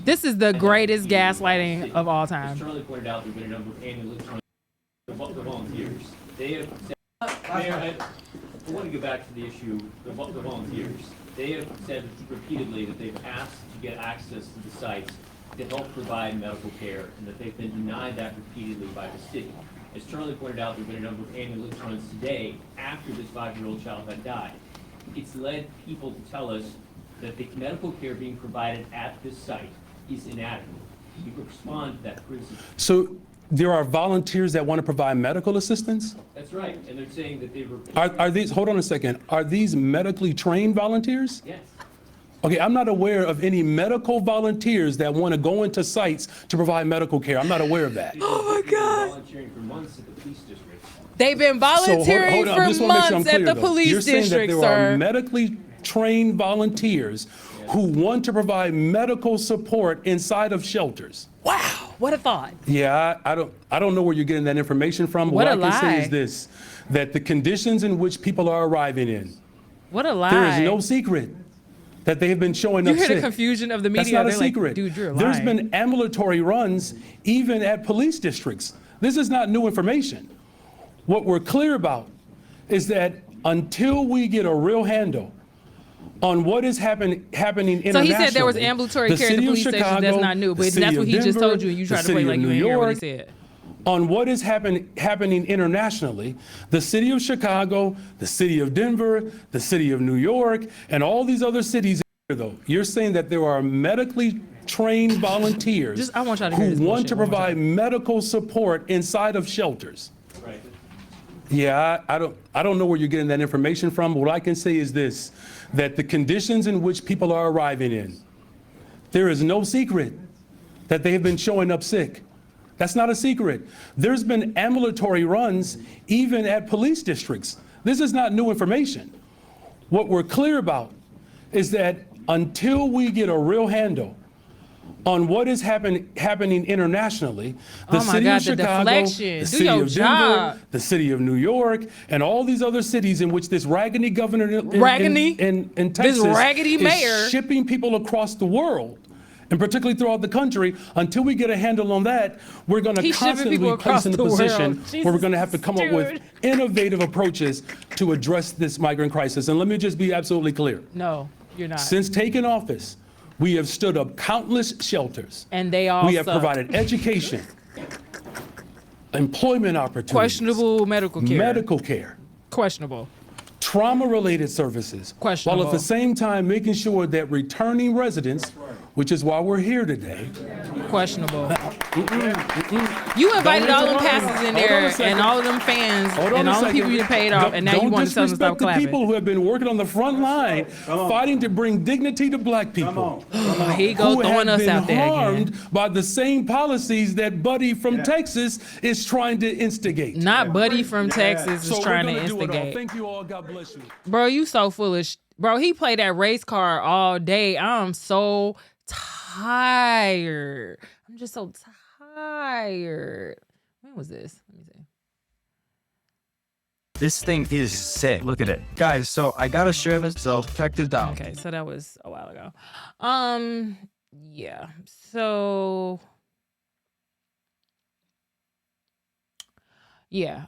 This is the greatest gaslighting of all As time. Charlie pointed out, there have been a number of annual the volunteers. They have said, Mayor, I want to go back to the issue of the volunteers. They have said repeatedly that they've asked to get access to the sites to help provide medical care, and that they've been denied that repeatedly by the city. As Charlie pointed out, there have been a number of ambulance runs today after this 5-year-old child had died. It's led people to tell us that the medical care being provided at this site is inadequate. We respond to that criticism. So there are volunteers that want to provide medical assistance? That's right, and they're saying that they were. Are these, hold on a second, are these medically trained volunteers? Yes. Okay, I'm not aware of any medical volunteers that want to go into sites to provide medical care. I'm not aware of that. Oh my God. Volunteering for months at the police district. They've been volunteering I just for wanna make sure I'm months at clear, the though. police You're saying that district, there are sir. medically trained volunteers who want to provide medical support inside of shelters. Wow, what a thought. Yeah, I don't know where you're getting that information from. What What a I can say lie. is this, that the conditions in which people are arriving in, What a lie. there is no secret that they have been showing You up hear the sick. confusion of the media? That's not a They're like, secret. dude, you're There's lying. been ambulatory runs even at police districts. This is not new information. What we're clear about is that until we get a real handle on what is happening internationally. So he said there was ambulatory care at the city of police station. That's Chicago, not new, the but city that's of what he just Denver, told you, and you the tried to city play of like you New didn't hear what he York, said. on what is happening internationally, the city of Chicago, the city of Denver, the city of New York, and all these other cities, though, you're saying that there are medically trained volunteers I want y'all to hear who this want to bullshit one more provide medical support inside of shelters. Right. Yeah, I don't know where you're getting that information from. What I can say is this, that the conditions in which people are arriving in, there is no secret that they have been showing up sick. That's not a secret. There's been ambulatory runs even at police districts. This is not new information. What we're clear about is that until we get a real handle on what is happening internationally, the Oh my city God, of the Chicago, deflection. the Do city your of job. Denver, the city of New York, and all these other cities in which this raggedy governor in Texas raggedy is mayor. shipping people across the world, and particularly throughout the country. Until we get a handle on that, we're going to He's shipping constantly people be placed in across the the position world. where we're going to have to come up with Dude. innovative approaches to address this migrant crisis. And let me just be absolutely clear. No, you're not. Since taking office, we have stood up countless shelters. And they all We have suck. provided education, employment opportunities, Questionable medical care. questionable, trauma-related services, Questionable. while at the same time making sure that returning residents, which is why we're here today, Questionable. You invited all them pastors in there and all of them fans and all the people you paid off, and now you want to tell them to stop clapping. The people who have been working on the front line, fighting to bring dignity to black people. Here you go, throwing us out there again. Harmed by the same policies that Buddy from Texas is trying to instigate. Not Buddy from Texas is trying to instigate. Thank you all. God bless you. Bro, you so foolish. Bro, he played that race card all day. I'm so tired. I'm just so tired. When was this? Let me see. This thing is sick. Look at it. Guys, so I gotta share this, so check this out. Okay, so that was a while ago. Yeah. So yeah.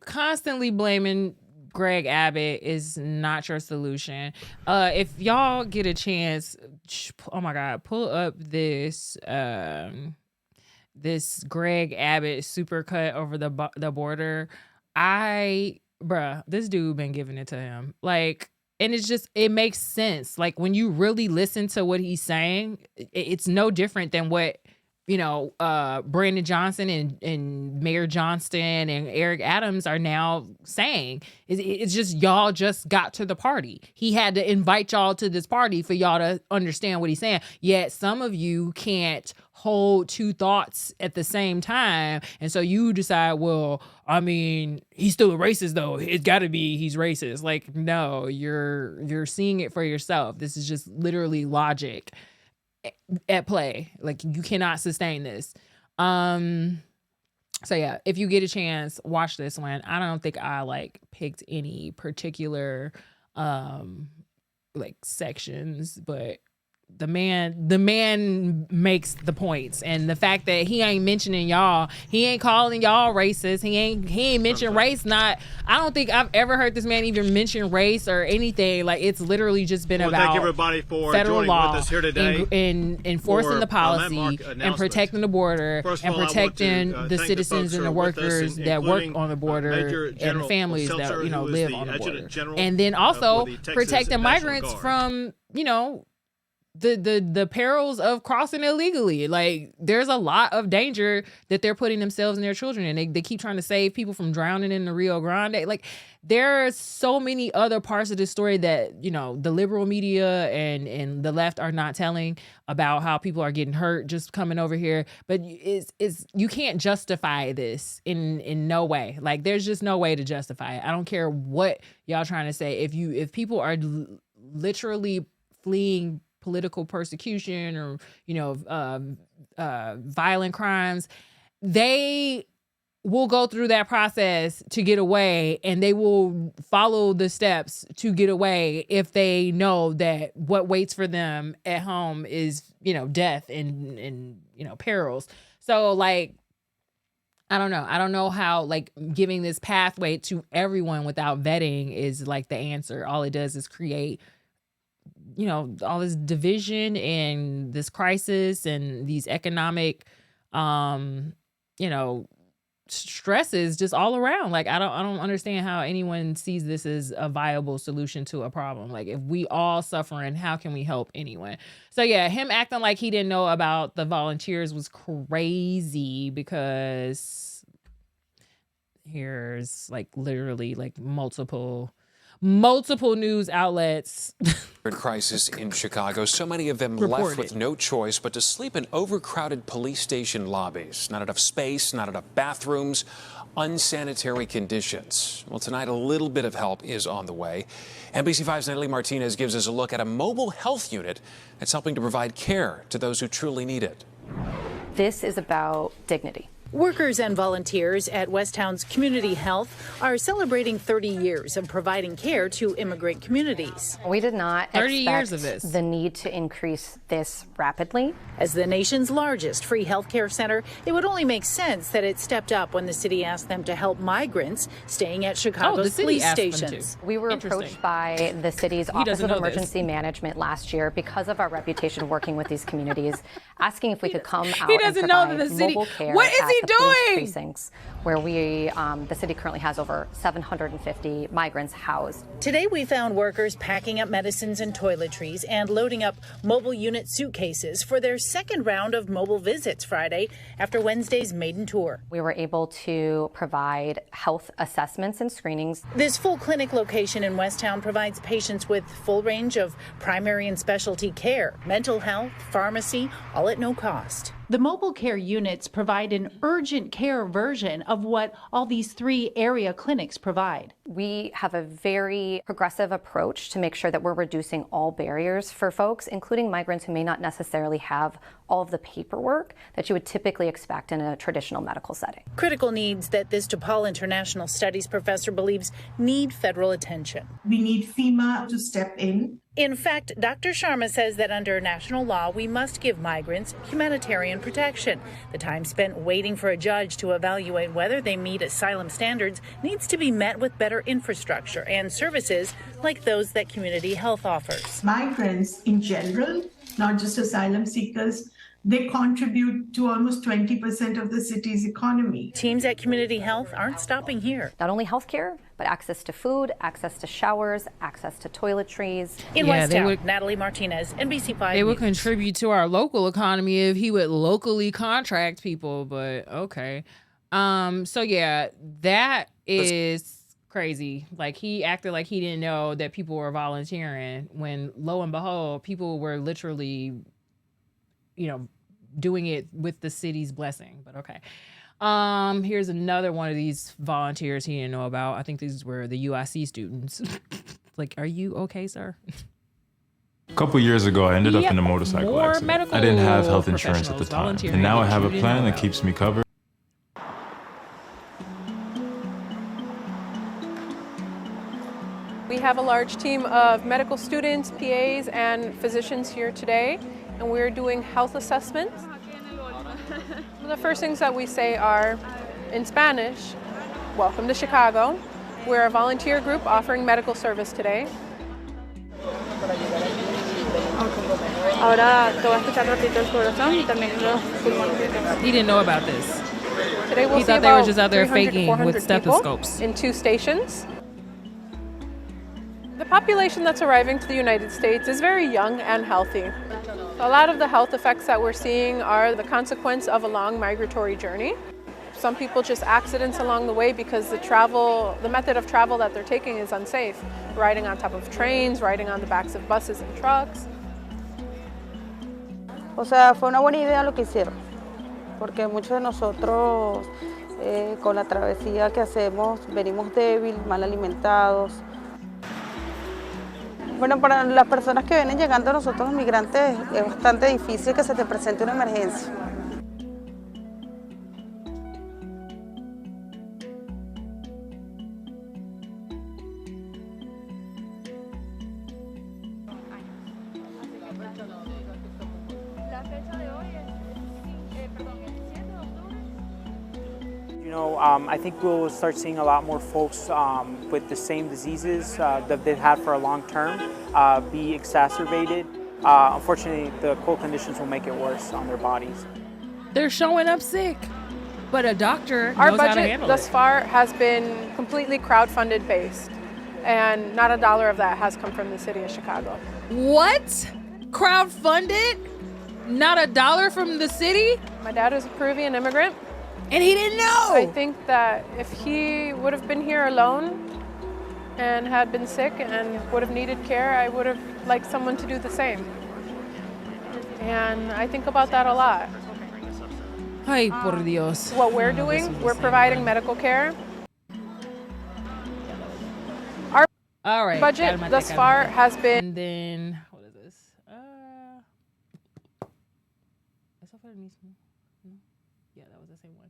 Constantly blaming Greg Abbott is not your solution. If y'all get a chance, oh my God, pull up this this Greg Abbott supercut over the border. This dude been giving it to him. Like, and it's just, it makes sense. Like, when you really listen to what he's saying, it's no different than what, you know, Brandon Johnson and Mayor Johnston and Eric Adams are now saying. It's just y'all just got to the party. He had to invite y'all to this party for y'all to understand what he's saying. Yet some of you can't hold two thoughts at the same time. And so you decide, well, I mean, he's still a racist though. It's gotta be he's racist. Like, no, you're seeing it for yourself. This is just literally logic at play. Like, you cannot sustain this. So yeah, if you get a chance, watch this one. I don't think I like picked any particular like sections, but the man makes the points, and the fact that he ain't mentioning y'all, he ain't calling y'all racist, he ain't mentioned race. I don't think I've ever heard this man even mention race or anything. Like, it's literally just been about thank everybody for federal law with us here today and enforcing the policy and protecting the border and protecting the citizens and the workers that work on the border and the families that, you know, live on the border, and then also protecting migrants from, you know, the perils of crossing illegally. Like, there's a lot of danger that they're putting themselves and their children in. They keep trying to save people from drowning in the Rio Grande. Like, there are so many other parts of this story that, you know, the liberal media and the left are not telling about, how people are getting hurt just coming over here. But it's you can't justify this in no way. Like, there's just no way to justify it. I don't care what y'all trying to say. If people are literally fleeing political persecution or, you know, violent crimes, they will go through that process to get away, and they will follow the steps to get away if they know that what waits for them at home is, you know, death and you know, perils. So, like, I don't know how, like, giving this pathway to everyone without vetting is like the answer. All it does is create, you know, all this division and this crisis and these economic, you know, stresses just all around. Like, I don't understand how anyone sees this as a viable solution to a problem. Like, if we all suffering, how can we help anyone? So yeah, him acting like he didn't know about the volunteers was crazy, because here's like literally like multiple news outlets. Crisis in Chicago. So many of them left with no choice but to sleep in overcrowded police station lobbies. Not enough space, not enough bathrooms, unsanitary conditions. Well, tonight, a little bit of help is on the way. NBC5's Natalie Martinez gives us a look at a mobile health unit that's helping to provide care to those who truly need it. This is about dignity. Workers and volunteers at Westtown's Community Health are celebrating 30 years of providing care to immigrant communities. We did not expect the need to increase this rapidly. As the nation's largest free healthcare center, it would only make sense that it stepped up when the city asked them to help migrants staying at Chicago's police stations. We were approached by the city's Office of Emergency Management last year because of our reputation working with these communities, asking if we could come out and provide mobile care. What is he doing? Precincts where the city currently has over 750 migrants housed. Today we found workers packing up medicines and toiletries and loading up mobile unit suitcases for their second round of mobile visits Friday after Wednesday's maiden tour. We were able to provide health assessments and screenings. This full clinic location in Westtown provides patients with full range of primary and specialty care, mental health, pharmacy, all at no cost. The mobile care units provide an urgent care version of what all these 3 area clinics provide. We have a very progressive approach to make sure that we're reducing all barriers for folks, including migrants who may not necessarily have all of the paperwork that you would typically expect in a traditional medical setting. Critical needs that this DePaul International Studies professor believes need federal attention. We need FEMA to step in. In fact, Dr. Sharma says that under national law, we must give migrants humanitarian protection. The time spent waiting for a judge to evaluate whether they meet asylum standards needs to be met with better infrastructure and services like those that Community Health offers. Migrants in general, not just asylum seekers, they contribute to almost 20% of the city's economy. Teams at Community Health aren't stopping here. Not only health care, but access to food, access to showers, access to toiletries. In Westtown, Natalie Martinez, NBC5 They would News. contribute to our local economy if he would locally contract people, but okay. So yeah, that is crazy. Like, he acted like he didn't know that people were volunteering when, lo and behold, people were literally, doing it with the city's blessing. But okay. Here's another one of these volunteers he didn't know about. I think these were the UIC students. Like, are you okay, sir? A couple years ago, I ended up in a motorcycle accident. I didn't have health insurance at the time, and now I have a plan that keeps me covered. We have a large team of medical students, PAs, and physicians here today, and we're doing health assessments. The first things that we say are, in Spanish, welcome to Chicago. We're a volunteer group offering medical service today. He didn't know about this. Today we'll he see thought they were just out there 300 to faking 400 with stethoscopes. in 2 stations. The population that's arriving to the United States is very young and healthy. A lot of the health effects that we're seeing are the consequence of a long migratory journey. Some people just accidents along the way because the method of travel that they're taking is unsafe. Riding on top of trains, riding on the backs of buses and trucks. O sea, fue una buena idea lo que hicieron, porque muchos de nosotros con la travesía que hacemos venimos débiles, mal alimentados. Bueno, para las personas que vienen llegando a nosotros los migrantes es bastante difícil que se te presente una emergencia. I think we'll start seeing a lot more folks with the same diseases that they've had for a long term be exacerbated. Unfortunately, the cold conditions will make it worse on their bodies. They're showing up sick, but a doctor knows Our how to budget handle thus it. far has been completely crowdfunded based, and not a dollar of that has come from the city of Chicago. What? Crowdfunded? Not a dollar from the city? My dad is a Peruvian immigrant. And he didn't know. I think that if he would have been here alone and had been sick and would have needed care, I would have liked someone to do the same. And I think about that a lot. Ay, por Dios. What we're doing, we're providing medical care. Our All right, budget thus far has been... And then, what is this? Yeah, that was the same one.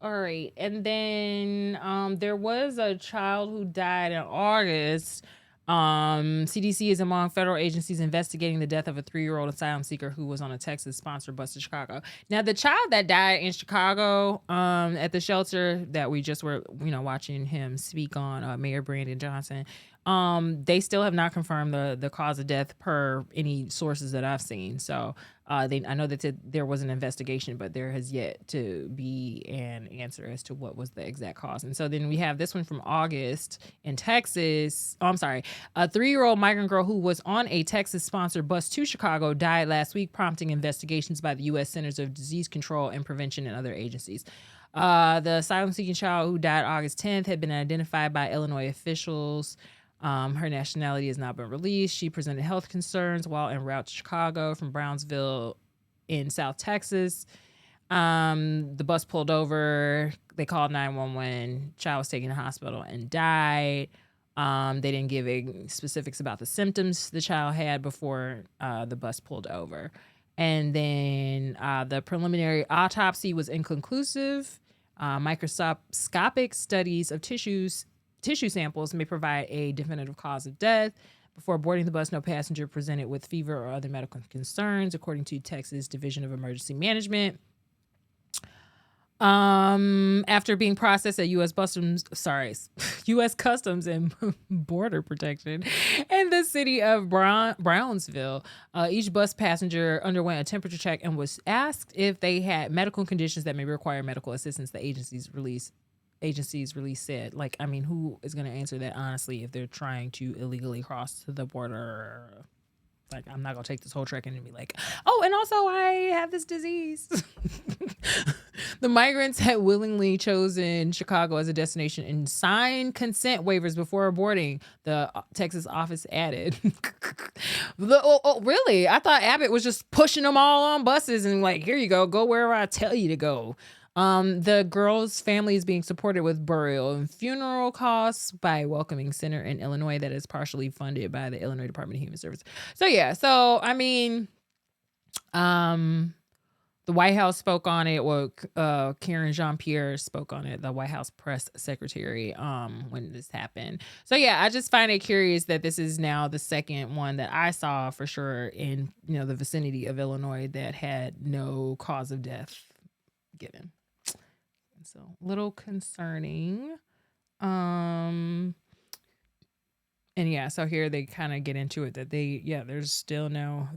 All right, and then there was a child who died in August. CDC is among federal agencies investigating the death of a 3-year-old asylum seeker who was on a Texas-sponsored bus to Chicago. Now, the child that died in Chicago at the shelter that we just were, watching him speak on, Mayor Johnston, They still have not confirmed the cause of death per any sources that I've seen. So I know that there was an investigation, but there has yet to be an answer as to what was the exact cause. And so then we have this one from August in Texas. Oh, I'm sorry. A 3-year-old migrant girl who was on a Texas-sponsored bus to Chicago died last week, prompting investigations by the U.S. Centers of Disease Control and Prevention and other agencies. The asylum-seeking child who died August 10th had been identified by Illinois officials. Her nationality has not been released. She presented health concerns while en route to Chicago from Brownsville in South Texas. The bus pulled over. They called 911. Child was taken to the hospital and died. They didn't give specifics about the symptoms the child had before the bus pulled over. And then the preliminary autopsy was inconclusive. Microscopic studies of tissue samples may provide a definitive cause of death. Before boarding the bus, no passenger presented with fever or other medical concerns, according to Texas Division of Emergency Management. After being processed at U.S. Customs and Border Protection in the city of Brownsville, each bus passenger underwent a temperature check and was asked if they had medical conditions that may require medical assistance. The agency's release said, like, I mean, who is going to answer that honestly if they're trying to illegally cross the border? Like, I'm not going to take this whole trek and be like, oh, and also I have this disease. The migrants had willingly chosen Chicago as a destination and signed consent waivers before boarding, the Texas office added. Really? I thought Abbott was just pushing them all on buses and like, here you go wherever I tell you to go. The girl's family is being supported with burial and funeral costs by a welcoming center in Illinois that is partially funded by the Illinois Department of Human Services. So yeah, I mean, the White House spoke on it. Well, Karen Jean-Pierre spoke on it, the White House press secretary, when this happened. So yeah, I just find it curious that this is now the second one that I saw for sure in, the vicinity of Illinois that had no cause of death given. So a little concerning. And yeah, so here they kind of get into it that there's still no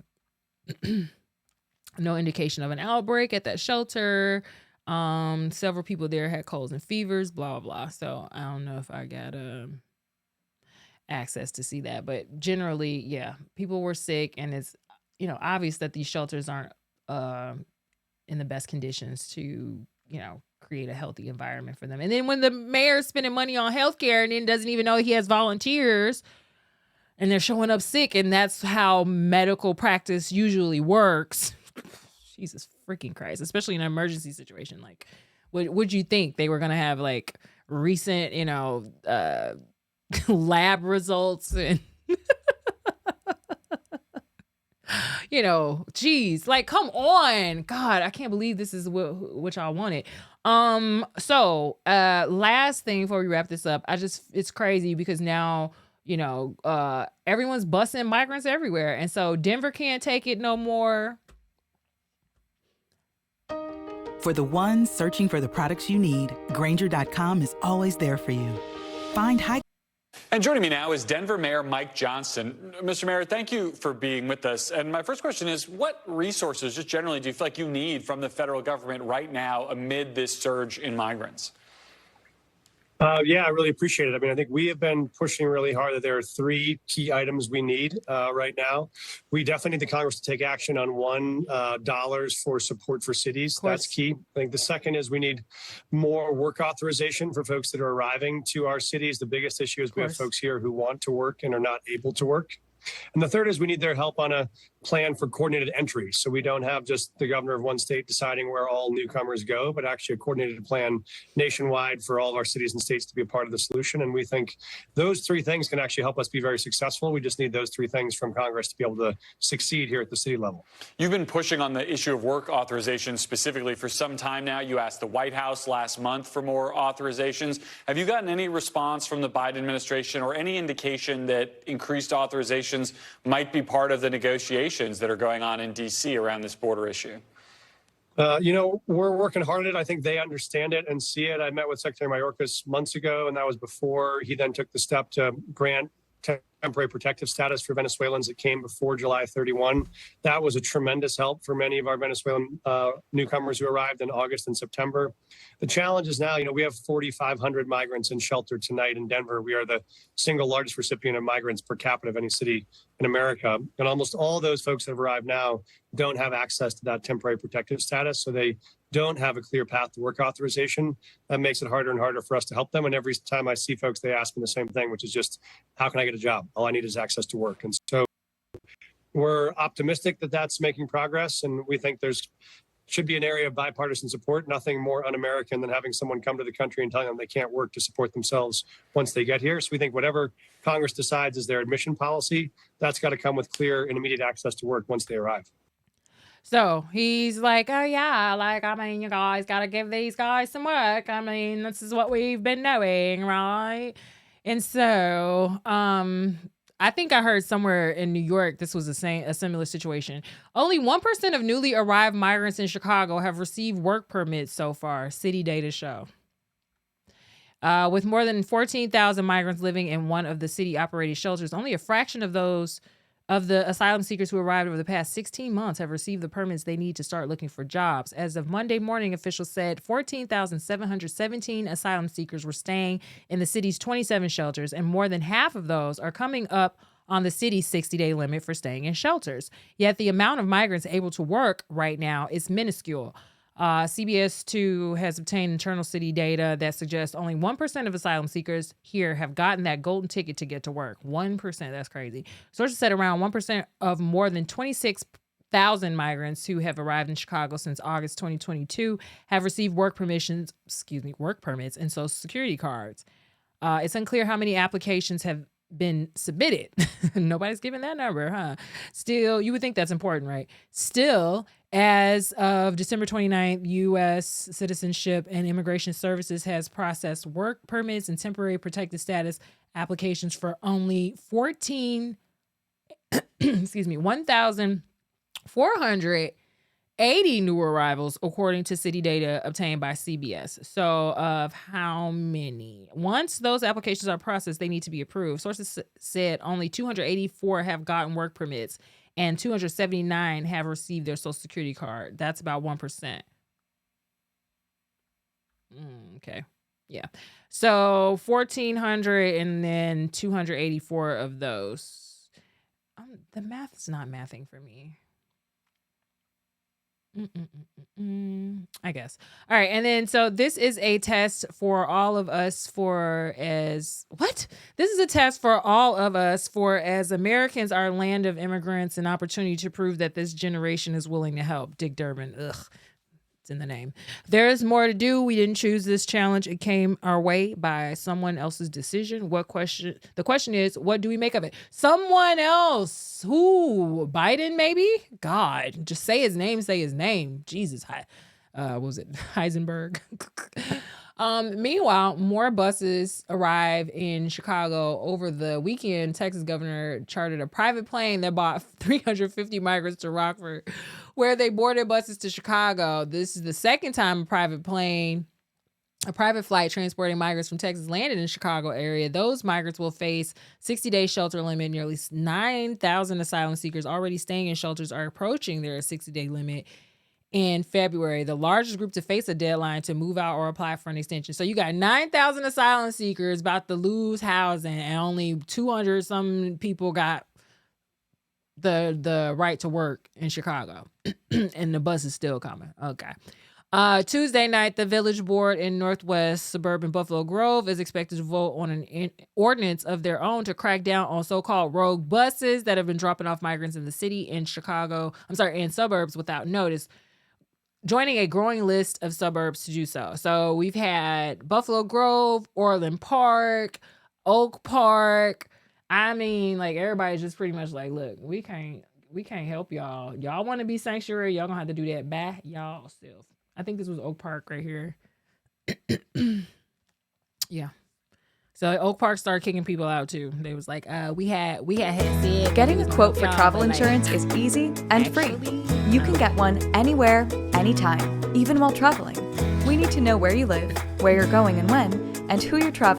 indication of an outbreak at that shelter. Several people there had colds and fevers, blah, blah, blah. So I don't know if I got access to see that, but generally, yeah, people were sick, and it's, obvious that these shelters aren't in the best conditions to, create a healthy environment for them. And then when the mayor's spending money on healthcare and then doesn't even know he has volunteers and they're showing up sick, and that's how medical practice usually works. Jesus freaking Christ, especially in an emergency situation. Like, would you think they were going to have like recent, lab results and geez, like, come on. God, I can't believe this is what y'all wanted. So last thing before we wrap this up, it's crazy because now, everyone's busing migrants everywhere. And so Denver can't take it no more. For the ones searching for the products you need, Grainger.com is always there for you. Find high. And joining me now is Denver Mayor Mike Johnston. Mr. Mayor, thank you for being with us. And my first question is, what resources, just generally, do you feel like you need from the federal government right now amid this surge in migrants? Yeah, I really appreciate it. I mean, I think we have been pushing really hard that there are 3 key items we need right now. We definitely need the Congress to take action on $1 for support for cities. That's key. I think the second is we need more work authorization for folks that are arriving to our cities. The biggest issue is we have folks here who want to work and are not able to work. And the third is we need their help on a plan for coordinated entry. So we don't have just the governor of one state deciding where all newcomers go, but actually a coordinated plan nationwide for all of our cities and states to be a part of the solution. And we think those 3 things can actually help us be very successful. We just need those 3 things from Congress to be able to succeed here at the city level. You've been pushing on the issue of work authorization specifically for some time now. You asked the White House last month for more authorizations. Have you gotten any response from the Biden administration or any indication that increased authorizations might be part of the negotiations that are going on in D.C. around this border issue? We're working hard at it. I think they understand it and see it. I met with Secretary Mayorkas months ago, and that was before he then took the step to grant temporary protective status for Venezuelans that came before July 31. That was a tremendous help for many of our Venezuelan newcomers who arrived in August and September. The challenge is now, we have 4,500 migrants in shelter tonight in Denver. We are the single largest recipient of migrants per capita of any city in America. And almost all those folks that have arrived now don't have access to that temporary protective status. So they don't have a clear path to work authorization. That makes it harder and harder for us to help them. And every time I see folks, they ask me the same thing, which is just, how can I get a job? All I need is access to work. And so we're optimistic that that's making progress. And we think should be an area of bipartisan support. Nothing more un-American than having someone come to the country and telling them they can't work to support themselves once they get here. So we think whatever Congress decides is their admission policy, that's got to come with clear and immediate access to work once they arrive. So he's like, oh yeah, you guys got to give these guys some work. This is what we've been doing, right? And so, I think I heard somewhere in New York, this was a similar situation. Only 1% of newly arrived migrants in Chicago have received work permits so far, city data show. With more than 14,000 migrants living in one of the city-operated shelters, only a fraction of those of the asylum seekers who arrived over the past 16 months have received the permits they need to start looking for jobs. As of Monday morning, officials said 14,717 asylum seekers were staying in the city's 27 shelters, and more than half of those are coming up on the city's 60-day limit for staying in shelters. Yet the amount of migrants able to work right now is minuscule. CBS 2 has obtained internal city data that suggests only 1% of asylum seekers here have gotten that golden ticket to get to work. 1%, that's crazy. Sources said around 1% of more than 26,000 migrants who have arrived in Chicago since August 2022 have received work permits and Social Security cards. It's unclear how many applications have been submitted. Nobody's given that number, huh? Still, you would think that's important, right? Still, as of December 29th, U.S. Citizenship and Immigration Services has processed work permits and temporary protected status applications for only 1,480 new arrivals, according to city data obtained by CBS. So of how many? Once those applications are processed, they need to be approved. Sources said only 284 have gotten work permits and 279 have received their Social Security card. That's about 1%. Okay. Yeah. So 1,400 and then 284 of those. The math is not mathing for me. I guess. All right. And then, so this is a test for all of us This is a test for all of us for, as Americans, our land of immigrants, an opportunity to prove that this generation is willing to help. Dick Durbin. Ugh. It's in the name. There is more to do. We didn't choose this challenge. It came our way by someone else's decision. The question is, what do we make of it? Someone else. Who? Biden, maybe? God, just say his name. Jesus. What was it? Heisenberg. Meanwhile, more buses arrive in Chicago over the weekend. Texas governor chartered a private plane that brought 350 migrants to Rockford, where they boarded buses to Chicago. This is the second time a private flight transporting migrants from Texas landed in the Chicago area. Those migrants will face 60-day shelter limit. Nearly 9,000 asylum seekers already staying in shelters are approaching their 60-day limit in February, the largest group to face a deadline to move out or apply for an extension. So you got 9,000 asylum seekers about to lose housing, and only 200 some people got the right to work in Chicago. And the bus is still coming. Okay. Tuesday night, the Village Board in Northwest suburban Buffalo Grove is expected to vote on an ordinance of their own to crack down on so-called rogue buses that have been dropping off migrants in the city and in suburbs without notice, joining a growing list of suburbs to do so. So we've had Buffalo Grove, Orland Park, Oak Park. Everybody's just pretty much like, look, we can't help y'all. Y'all want to be sanctuary, y'all gonna have to do that. Bye, y'all self. I think this was Oak Park right here. Yeah. So Oak Park started kicking people out too. They was like, we had said. Getting a quote for travel insurance is easy and free. You can get one anywhere, anytime, even while traveling. We need to know where you live, where you're going and when, and who you're traveling.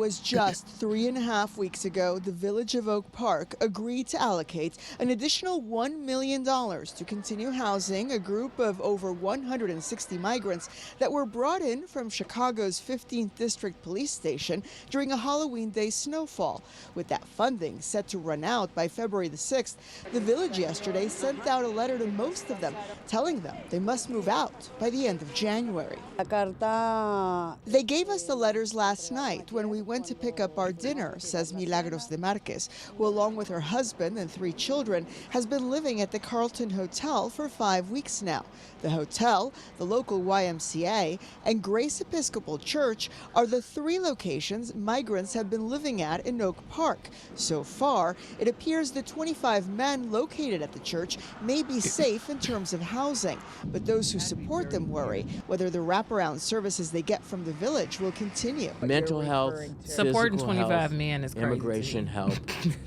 was just 3.5 weeks ago, the village of Oak Park agreed to allocate an additional $1 million to continue housing a group of over 160 migrants that were brought in from Chicago's 15th District Police Station during a Halloween Day snowfall. With that funding set to run out by February the 6th, the village yesterday sent out a letter to most of them, telling them they must move out by the end of January. They gave us the letters last night when we went to pick up our dinner, says Milagros de Marquez, who along with her husband and 3 children has been living at the Carlton Hotel for 5 weeks now. The hotel, the local YMCA, and Grace Episcopal Church are the 3 locations migrants have been living at in Oak Park. So far, it appears the 25 men located at the church may be safe in terms of housing, but those who support them worry whether the wraparound services they get from the village will continue. Mental health, supporting physical 25 health, men is crazy. immigration help,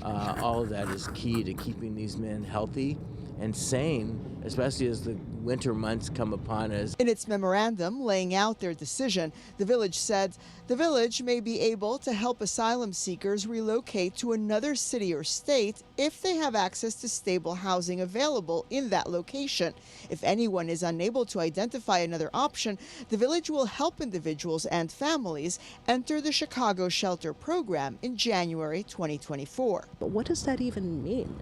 all of that is key to keeping these men healthy and sane, especially as the winter months come upon us. In its memorandum laying out their decision, the village said the village may be able to help asylum seekers relocate to another city or state if they have access to stable housing available in that location. If anyone is unable to identify another option, the village will help individuals and families enter the Chicago Shelter program in January 2024. But what does that even mean?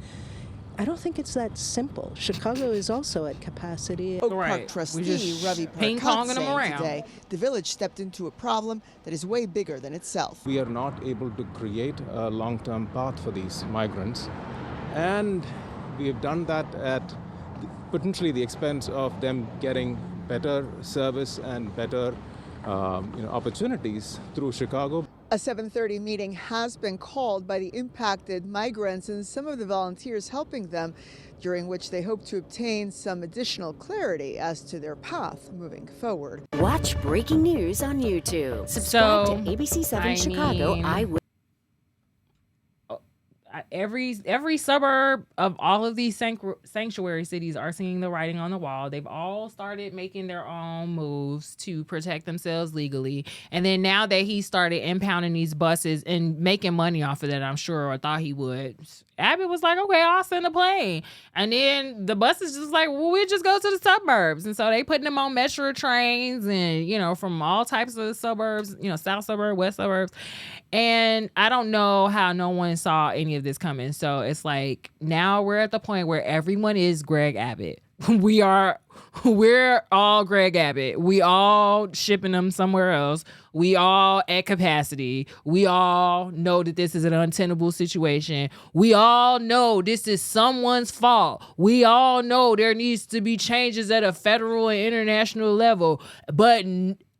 I don't think it's that simple. Chicago is also at capacity. Oak Park trustee Ravi Parkat saying today the village stepped into a problem that is way bigger than itself. We are not able to create a long-term path for these migrants, and we have done that at potentially the expense of them getting better service and better opportunities through Chicago. A 7:30 meeting has been called by the impacted migrants and some of the volunteers helping them, during which they hope to obtain some additional clarity as to their path moving forward. Watch breaking news on YouTube. Subscribe to ABC7 Chicago. Every suburb of all of these sanctuary cities are seeing the writing on the wall. They've all started making their own moves to protect themselves legally. And then now that he started impounding these buses and making money off of that, I'm sure, or thought he would, Abbott was like, okay, I'll send a plane. And then the buses just like, well, we'll just go to the suburbs. And so they putting them on metro trains and, from all types of suburbs, south suburb, west suburbs. And I don't know how no one saw any of this coming. So it's like now we're at the point where everyone is Greg Abbott. We're all Greg Abbott. We all shipping them somewhere else. We all at capacity. We all know that this is an untenable situation. We all know this is someone's fault. We all know there needs to be changes at a federal and international level. But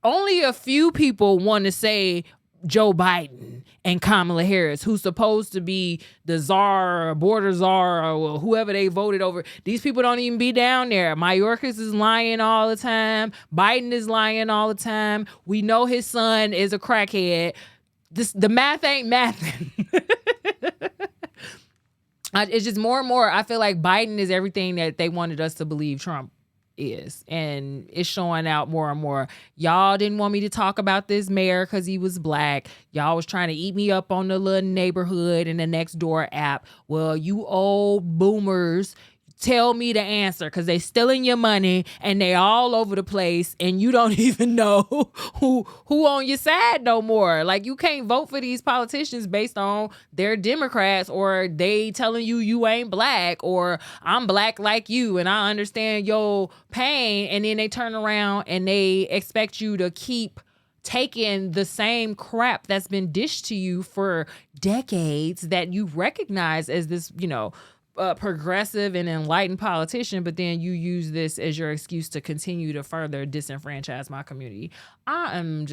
only a few people want to say Joe Biden and Kamala Harris, who's supposed to be the czar or border czar or whoever they voted over. These people don't even be down there. Mayorkas is lying all the time. Biden is lying all the time. We know his son is a crackhead. The math ain't mathing. It's just more and more, I feel like Biden is everything that they wanted us to believe Trump is, and it's showing out more and more. Y'all didn't want me to talk about this mayor because he was black. Y'all was trying to eat me up on the little neighborhood and the Nextdoor app. Well, you old boomers, tell me the answer, because they stealing your money and they all over the place and you don't even know who on your side no more. Like, you can't vote for these politicians based on they're Democrats or they telling you ain't black or I'm black like you and I understand your pain, and then they turn around and they expect you to keep taking the same crap that's been dished to you for decades that you recognize as this, progressive and enlightened politician, but then you use this as your excuse to continue to further disenfranchise my community. I'm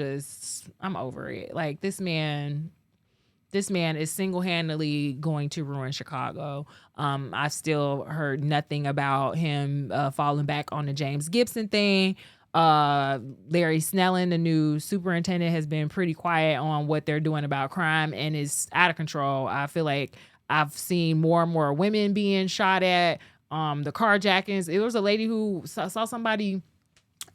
over it. Like, this man is single-handedly going to ruin Chicago. I've still heard nothing about him falling back on the James Gibson thing. Larry Snelling, the new superintendent, has been pretty quiet on what they're doing about crime and is out of control. I feel like I've seen more and more women being shot at. The carjackings. There was a lady who saw somebody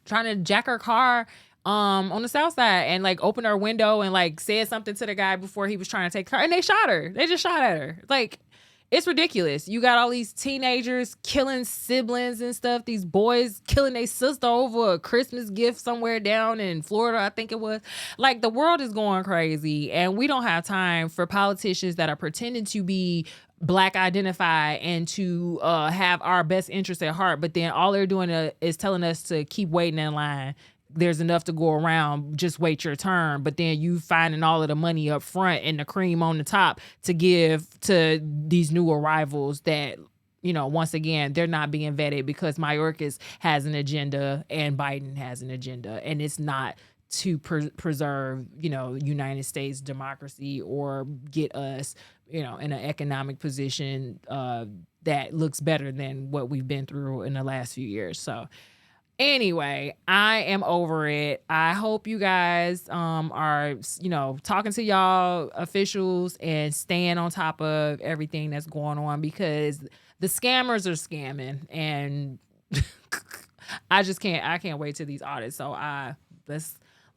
trying to jack her car on the south side and like opened her window and like said something to the guy before he was trying to take her, and they shot her. They just shot at her. Like, it's ridiculous. You got all these teenagers killing siblings and stuff. These boys killing their sister over a Christmas gift somewhere down in Florida, I think it was. Like, the world is going crazy, and we don't have time for politicians that are pretending to be Black identified and to have our best interests at heart, but then all they're doing is telling us to keep waiting in line. There's enough to go around. Just wait your turn. But then you finding all of the money up front and the cream on the top to give to these new arrivals that, you know, once again, they're not being vetted because Mayorkas has an agenda and Biden has an agenda. And it's not to preserve, you know, United States democracy or get us, you know, in an economic position that looks better than what we've been through in the last few years. So anyway, I am over it. I hope you guys are, you know, talking to y'all officials and staying on top of everything that's going on, because the scammers are scamming, and I can't wait till these audits. So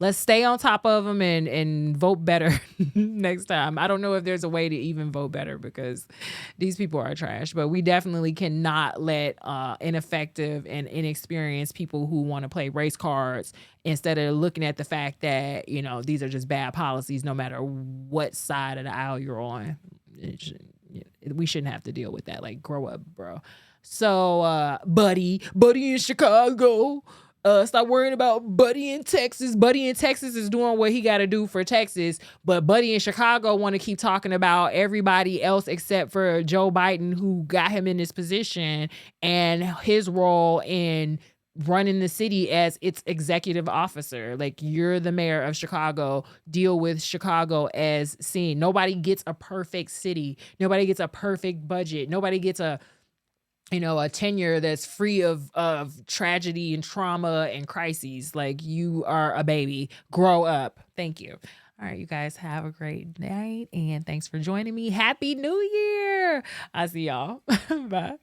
let's stay on top of them and vote better next time. I don't know if there's a way to even vote better because these people are trash, but we definitely cannot let ineffective and inexperienced people who want to play race cards instead of looking at the fact that, you know, these are just bad policies no matter what side of the aisle you're on. We shouldn't have to deal with that. Like, grow up, bro. So, Buddy in Chicago. Stop worrying about Buddy in Texas. Buddy in Texas is doing what he got to do for Texas, but Buddy in Chicago want to keep talking about everybody else except for Joe Biden, who got him in this position, and his role in running the city as its executive officer. Like, you're the mayor of Chicago. Deal with Chicago as seen. Nobody gets a perfect city. Nobody gets a perfect budget. Nobody gets a tenure that's free of tragedy and trauma and crises. Like, you are a baby. Grow up. Thank you. All right, you guys have a great night, and thanks for joining me. Happy New Year. I'll see y'all. Bye.